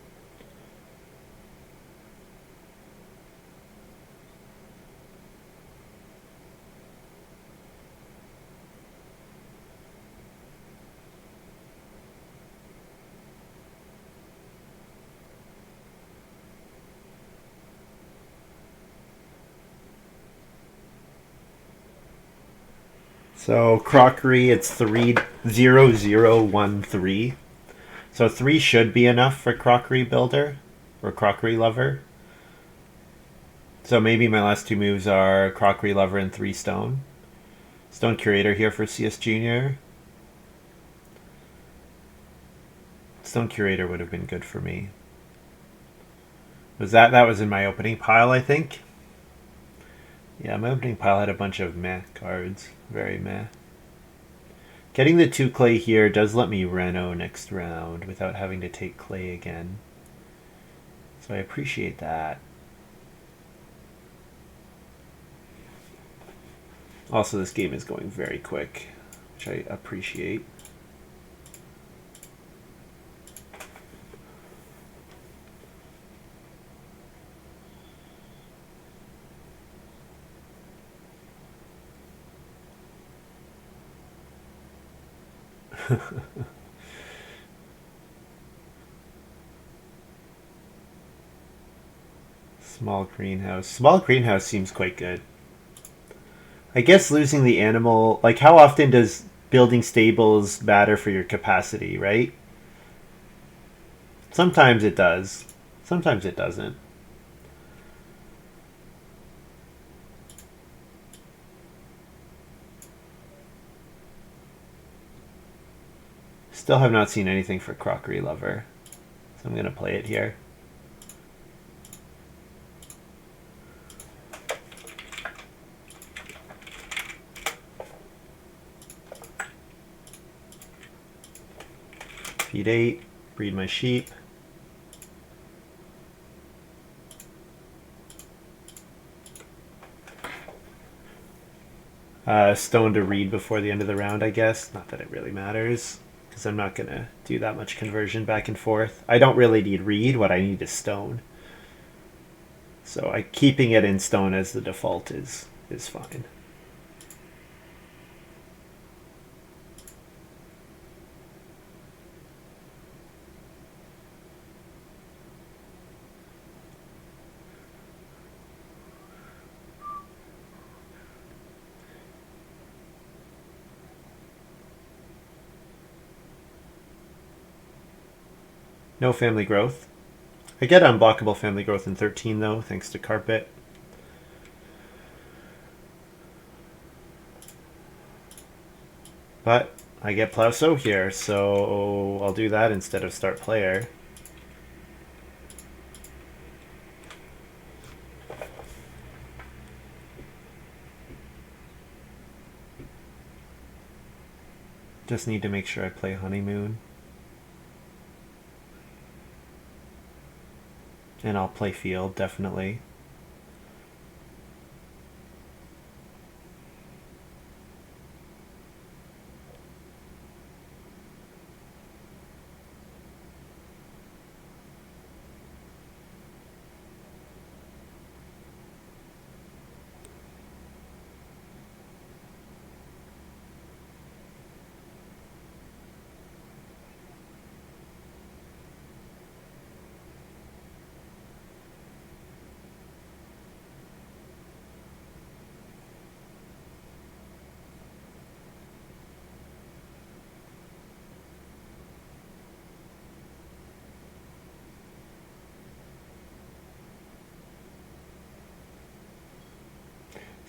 So crockery, it's 30013. So three should be enough for crockery builder or crockery lover. So maybe my last two moves are crockery lover and three stone. Stone curator here for CS Junior. Stone curator would have been good for me. That was in my opening pile, I think? Yeah, my opening pile had a bunch of meh cards. Very meh. Getting the 2 clay here does let me Reno next round without having to take clay again. So I appreciate that. Also, this game is going very quick, which I appreciate. Small greenhouse. Small greenhouse seems quite good. I guess losing the animal, like how often does building stables matter for your capacity, right? Sometimes it does. Sometimes it doesn't. Still have not seen anything for crockery lover. So I'm going to play it here. Feed 8, breed my sheep. Stone to read before the end of the round, I guess. Not that it really matters, because I'm not going to do that much conversion back and forth. I don't really need read. What I need is stone. So keeping it in stone as the default is fine. No family growth. I get unblockable family growth in 13 though, thanks to carpet. But I get Plowso here, so I'll do that instead of start player. Just need to make sure I play Honeymoon. And I'll play Field, definitely.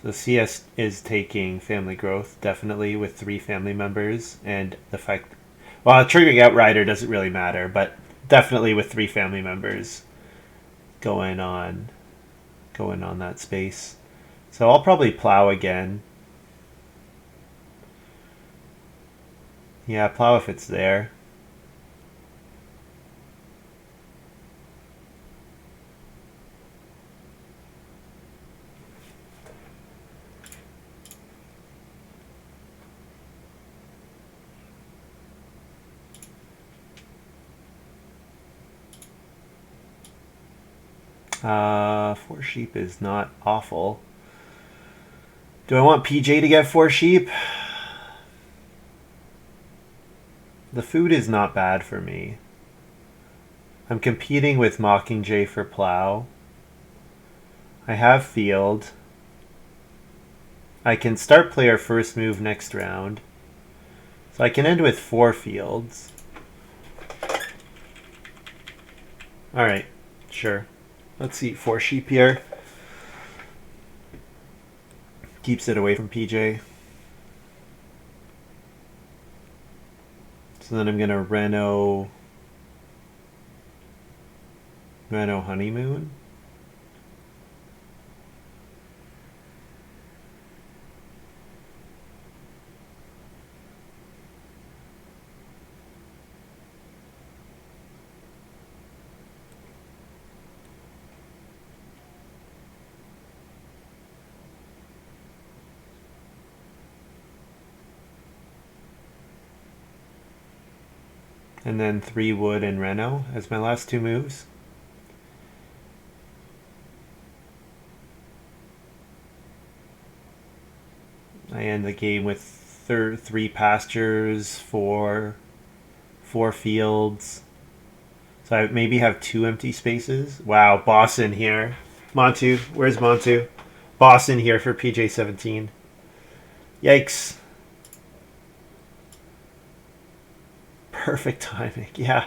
The CS is taking family growth, definitely, with 3 family members, and the fact... Well, triggering Outrider doesn't really matter, but definitely with 3 family members going on that space. So I'll probably plow again. Yeah, plow if it's there. Four sheep is not awful. Do I want PJ to get 4 sheep? The food is not bad for me. I'm competing with Mockingjay for plow. I have field. I can start player first move next round. So I can end with 4 fields. Alright, sure. Let's eat 4 sheep here. Keeps it away from PJ. So then I'm going to Reno Honeymoon. And then 3 wood and Reno as my last 2 moves. I end the game with 3 pastures, 4 fields. So I maybe have 2 empty spaces. Wow, boss in here. Montu, where's Montu? Boss in here for PJ17. Yikes. Perfect timing. Yeah.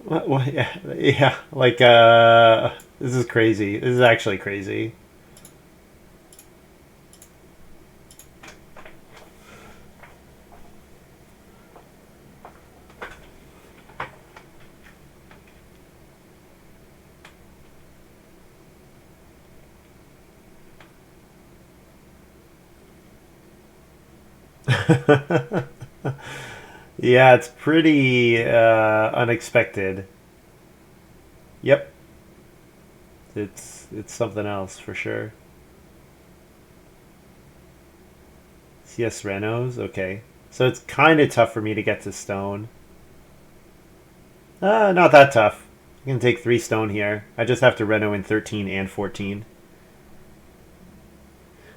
What, yeah. Like, this is crazy. This is actually crazy. Yeah, it's pretty unexpected. Yep. It's something else for sure. CS Renos, okay. So it's kind of tough for me to get to stone. Not that tough. I can take 3 stone here. I just have to Reno in 13 and 14.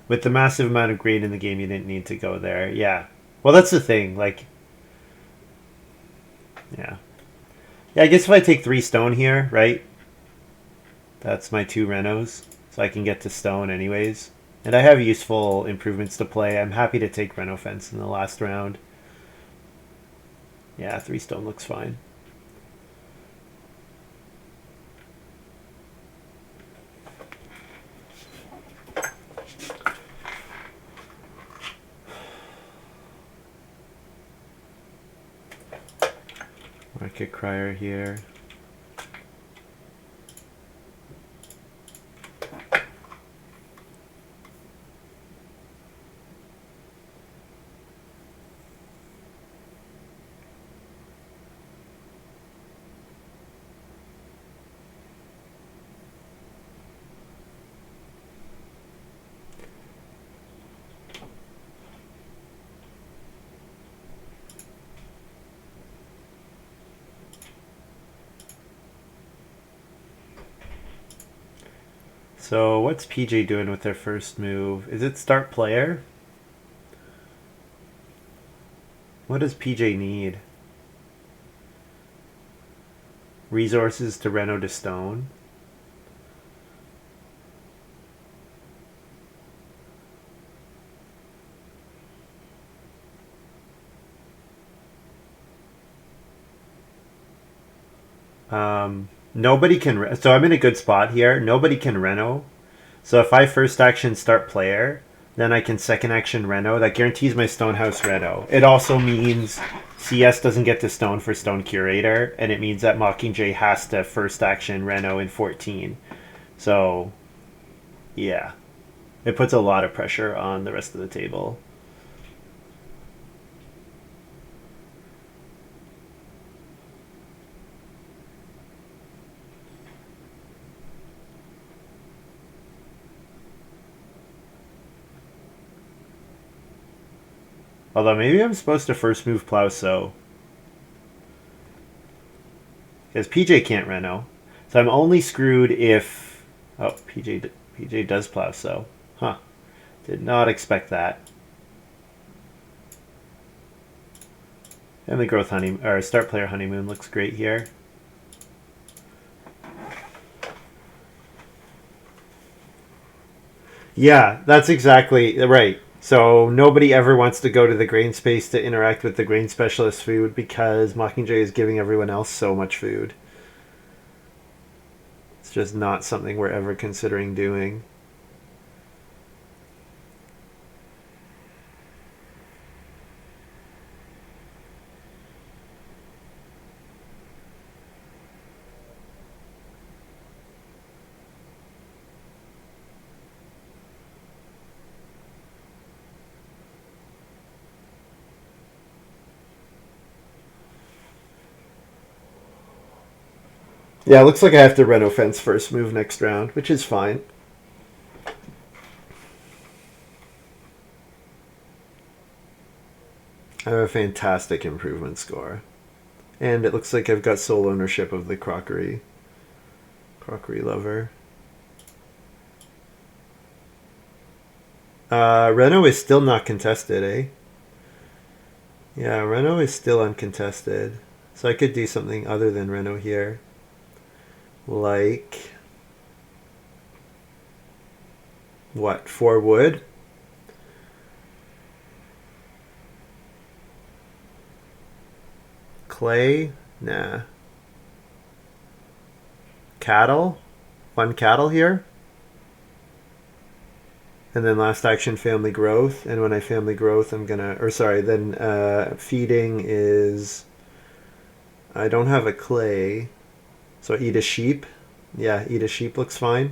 With the massive amount of grade in the game, you didn't need to go there. Yeah. Well, that's the thing. Like, yeah. Yeah, I guess if I take 3 stone here, right? That's my 2 Renos. So I can get to stone anyways. And I have useful improvements to play. I'm happy to take Reno Fence in the last round. Yeah, 3 stone looks fine. Market Crier here. So what's PJ doing with their first move? Is it start player? What does PJ need? Resources to Reno to stone. Nobody can... So I'm in a good spot here. Nobody can Reno. So if I first action start player, then I can second action Reno. That guarantees my Stonehouse Reno. It also means CS doesn't get to stone for Stone Curator, and it means that Mockingjay has to first action Reno in 14. So, yeah. It puts a lot of pressure on the rest of the table. Although maybe I'm supposed to first move Plow So. Because PJ can't Reno. So I'm only screwed if... Oh, PJ does Plow So. Huh. Did not expect that. And the growth or start player honeymoon looks great here. Yeah, that's exactly right. So nobody ever wants to go to the grain space to interact with the grain specialist food because Mockingjay is giving everyone else so much food. It's just not something we're ever considering doing. Yeah, it looks like I have to Reno Fence first move next round, which is fine. I have a fantastic improvement score. And it looks like I've got sole ownership of the crockery lover. Reno is still not contested, eh? Yeah, Reno is still uncontested. So I could do something other than Reno here. Like... What? 4 wood? Clay? Nah. Cattle? 1 cattle here? And then last action family growth, and when I family growth I'm gonna, or sorry, then feeding is, I don't have a clay, so eat a sheep. Yeah, eat a sheep looks fine.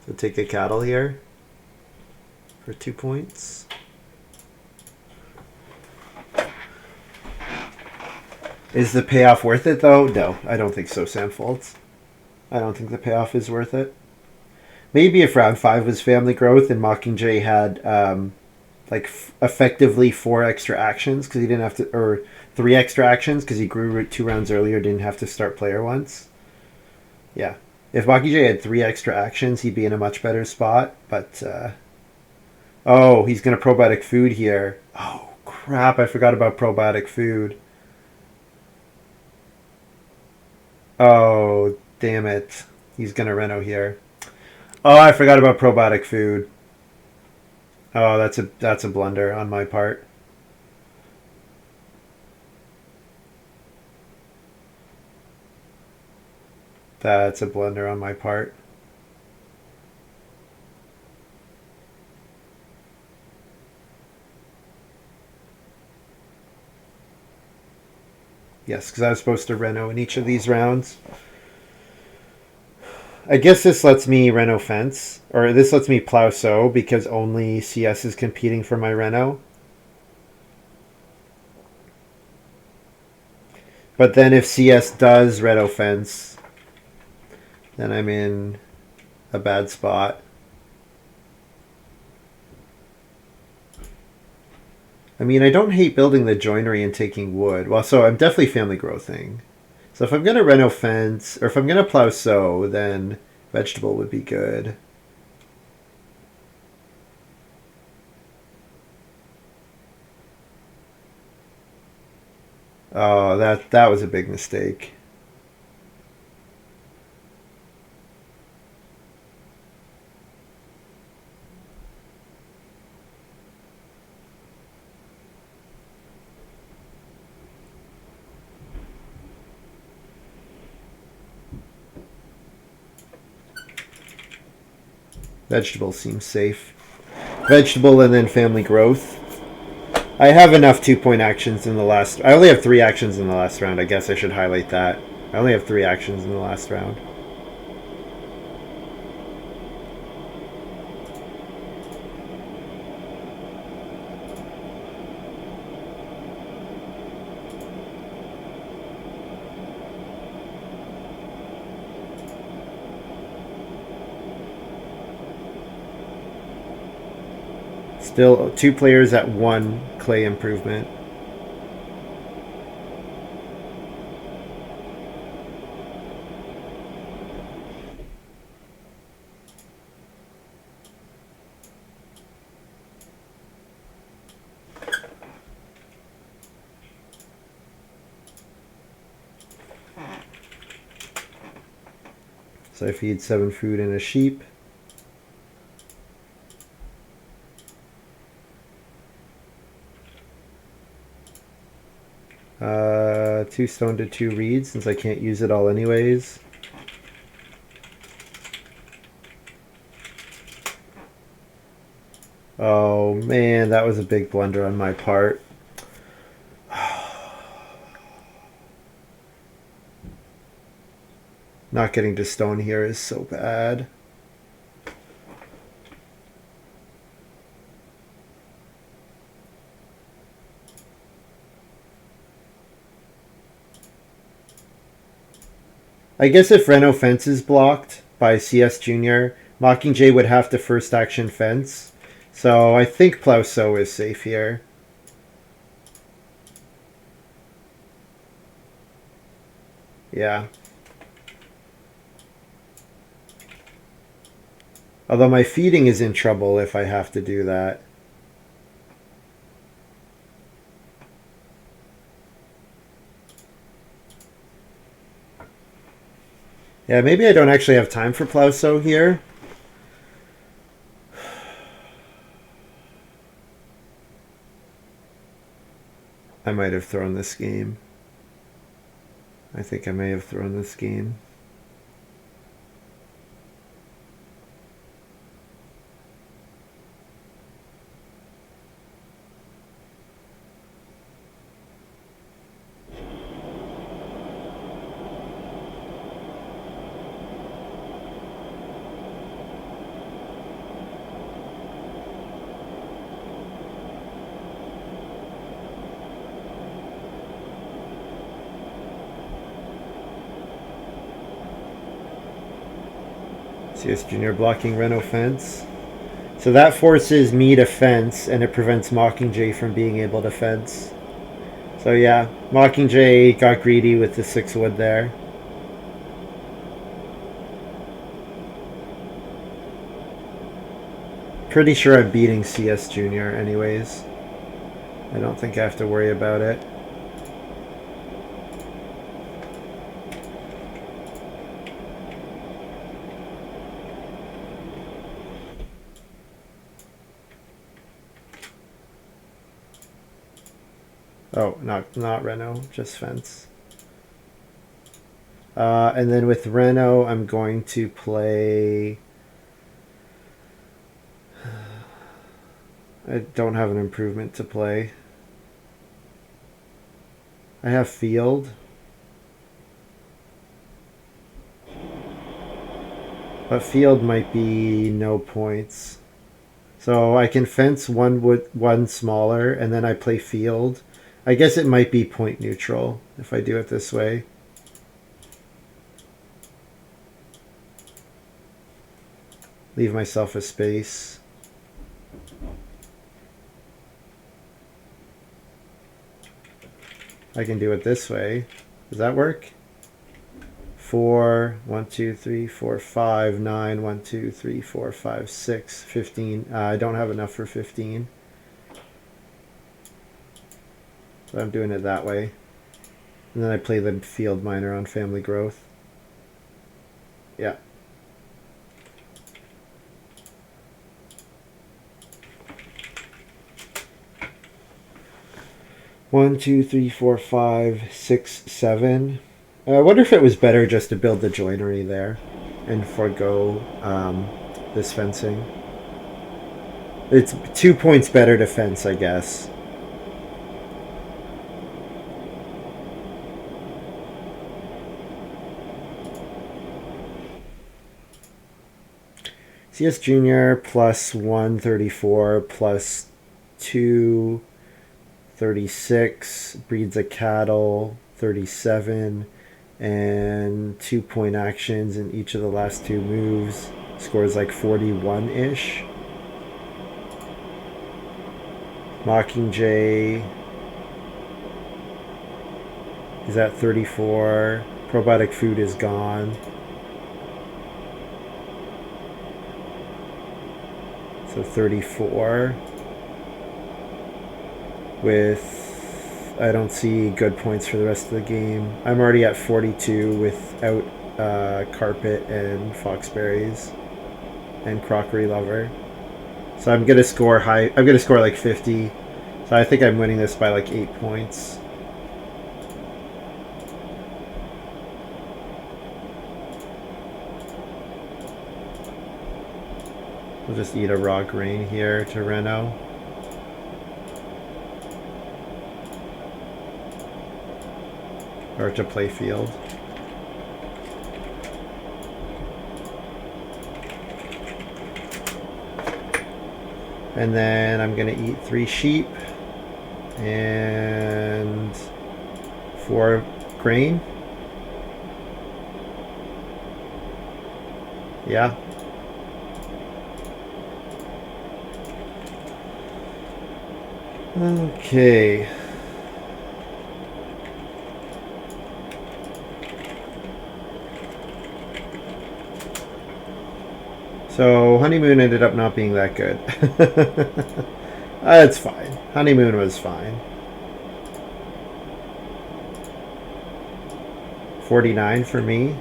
So take a cattle here for 2 points. Is the payoff worth it though? No, I don't think so, Sam Foltz. I don't think the payoff is worth it. Maybe if round 5 was family growth and Mockingjay had effectively 4 extra actions because he didn't have to, or 3 extra actions because he grew 2 rounds earlier, didn't have to start player once. Yeah, if Mockingjay had 3 extra actions, he'd be in a much better spot. But oh, he's gonna probiotic food here. Oh crap! I forgot about probiotic food. Oh damn it! He's gonna Reno here. Oh, I forgot about probiotic food. Oh, that's a blunder on my part. That's a blunder on my part. Yes, because I was supposed to Reno in each of these rounds. I guess this lets me Reno Fence, or this lets me Plow Sow because only CS is competing for my Reno. But then if CS does Reno Fence, then I'm in a bad spot. I mean, I don't hate building the joinery and taking wood. Well, so I'm definitely family growthing. So if I'm going to Reno Fence, or if I'm going to Plow Sow, then vegetable would be good. Oh, that was a big mistake. Vegetable seems safe. Vegetable and then family growth. I have enough 2-point actions in the last... I only have 3 actions in the last round. I guess I should highlight that. I only have 3 actions in the last round. Still 2 players at 1 clay improvement. So I feed 7 food and a sheep. Two stone to 2 reeds, since I can't use it all anyways. Oh man, that was a big blunder on my part. Not getting to stone here is so bad. I guess if Reno Fence is blocked by CS Junior, Mockingjay would have to first action fence. So I think Plow Sow is safe here. Yeah. Although my feeding is in trouble if I have to do that. Yeah, maybe I don't actually have time for Plow Sow here. I might have thrown this game. I think I may have thrown this game. CS Junior blocking Reno Fence. So that forces me to fence, and it prevents Mockingjay from being able to fence. So yeah, Mockingjay got greedy with the 6 wood there. Pretty sure I'm beating CS Junior anyways. I don't think I have to worry about it. Oh, not Reno, just fence. And then with Reno, I'm going to play... I don't have an improvement to play. I have field. But field might be no points. So I can fence one smaller, and then I play field. I guess it might be point neutral if I do it this way. Leave myself a space. I can do it this way. Does that work? 4, 1, 2, 3, 4, 5, 9, 1, 2, 3, 4, 5, 6, 15. I don't have enough for 15. So I'm doing it that way. And then I play the field miner on family growth. Yeah. One, two, three, four, 5, 6, 7. I wonder if it was better just to build the joinery there and forego this fencing. It's 2 points better to fence, I guess. CS Junior plus 134 plus 236 breeds a cattle 37 and 2 point actions in each of the last two moves. Scores like 41-ish. Mockingjay is at 34. Probiotic food is gone. So 34 with, I don't see good points for the rest of the game. I'm already at 42 without carpet and foxberries and crockery lover. So I'm going to score high. I'm going to score like 50. So I think I'm winning this by like 8 points. We'll just eat a raw grain here to Reno. Or to Playfield. And then I'm going to eat 3 sheep and 4 grain. Yeah. Okay. So Honeymoon ended up not being that good. It's fine. Honeymoon was fine. 49 for me.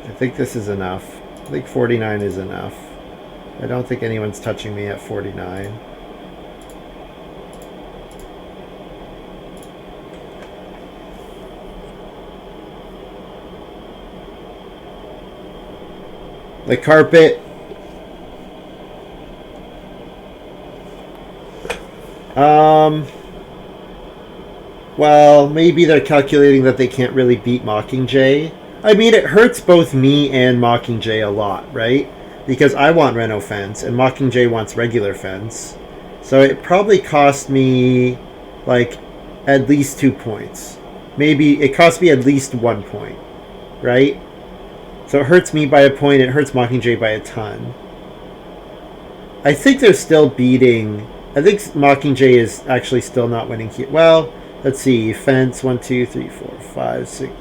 I think this is enough. I think 49 is enough. I don't think anyone's touching me at 49. The carpet. Well, maybe they're calculating that they can't really beat Mockingjay. I mean, it hurts both me and Mockingjay a lot, right? Because I want Reno fence and Mockingjay wants regular fence. So it probably cost me like at least 2 points. Maybe it cost me at least 1 point, right? So it hurts me by a point, it hurts Mockingjay by a ton. I think they're still beating. I think Mockingjay is actually still not winning here. Well, let's see. Fence 1, 2, 3, 4, 5, 6.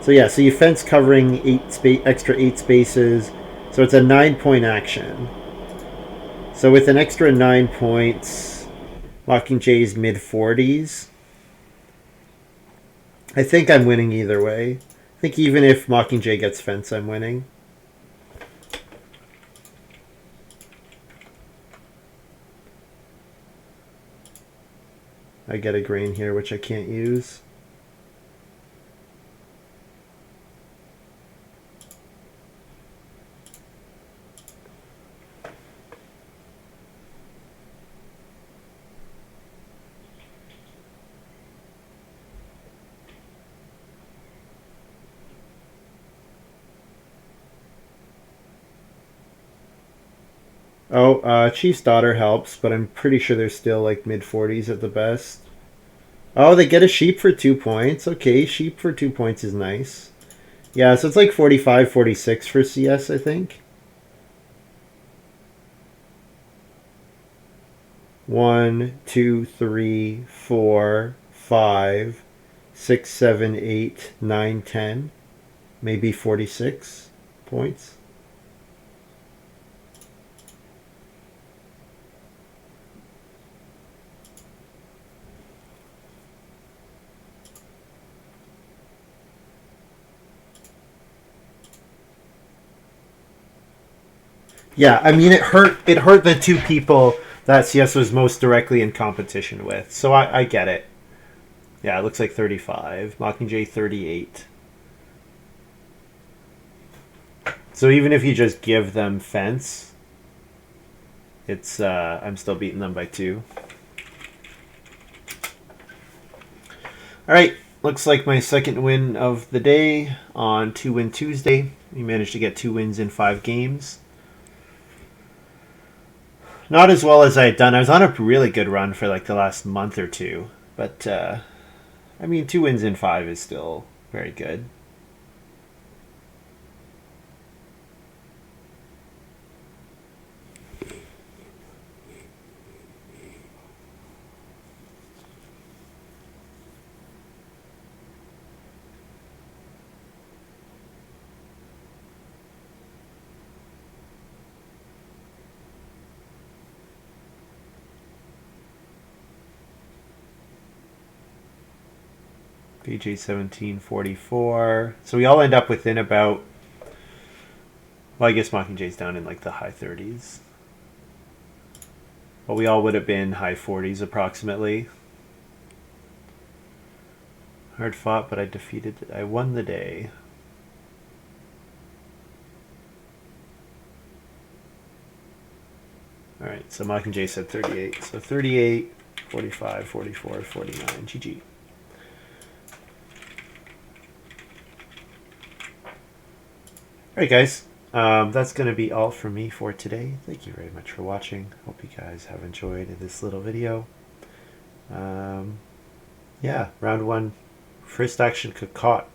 So yeah, so you fence covering extra 8 spaces. So it's a 9-point action. So with an extra 9 points, Mockingjay's mid-40s. I think I'm winning either way. I think even if Mockingjay gets fence, I'm winning. I get a grain here, which I can't use. Oh, Chief's Daughter helps, but I'm pretty sure they're still like mid-40s at the best. Oh, they get a sheep for 2 points. Okay, sheep for 2 points is nice. Yeah, so it's like 45, 46 for CS, I think. 1, 2, 3, 4, 5, 6, 7, 8, 9, 10. Maybe 46 points. Yeah, I mean, it hurt the two people that CS was most directly in competition with. So I get it. Yeah, it looks like 35. Mockingjay 38. So even if you just give them fence, it's I'm still beating them by 2. All right, looks like my second win of the day on 2-Win Tuesday. We managed to get 2 wins in 5 games. Not as well as I had done. I was on a really good run for like the last month or 2, but I mean, 2 wins in 5 is still very good. BJ 1744. So we all end up within about, well, I guess Mockingjay's down in like the high 30s. But we all would have been high 40s approximately. Hard fought, but I won the day. Alright, so Mockingjay said 38. So 38, 45, 44, 49. GG. Alright guys, that's going to be all for me for today. Thank you very much for watching. Hope you guys have enjoyed this little video. Yeah, round 1, first action caught.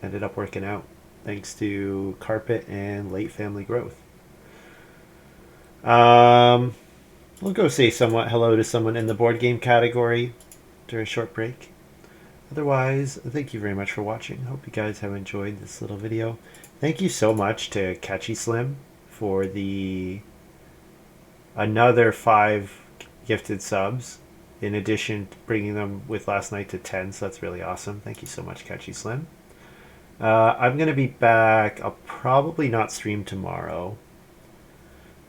Ended up working out thanks to carpet and late family growth. We'll go say somewhat hello to someone in the board game category during a short break. Otherwise, thank you very much for watching. Hope you guys have enjoyed this little video. Thank you so much to Catchy Slim for the another 5 gifted subs, in addition to bringing them with last night to 10, so that's really awesome. Thank you so much, Catchy Slim. I'm going to be back. I'll probably not stream tomorrow.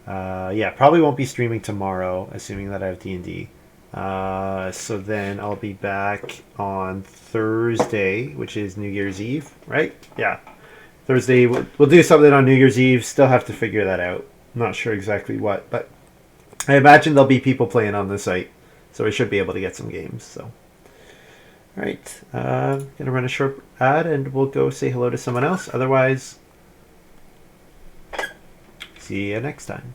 Yeah, probably won't be streaming tomorrow, assuming that I have D&D. So then I'll be back on Thursday, which is New Year's Eve, right? Yeah. Thursday, we'll do something on New Year's Eve. Still have to figure that out. I'm not sure exactly what, but I imagine there'll be people playing on the site, so we should be able to get some games. So, all right, gonna run a short ad, and we'll go say hello to someone else. Otherwise, see you next time.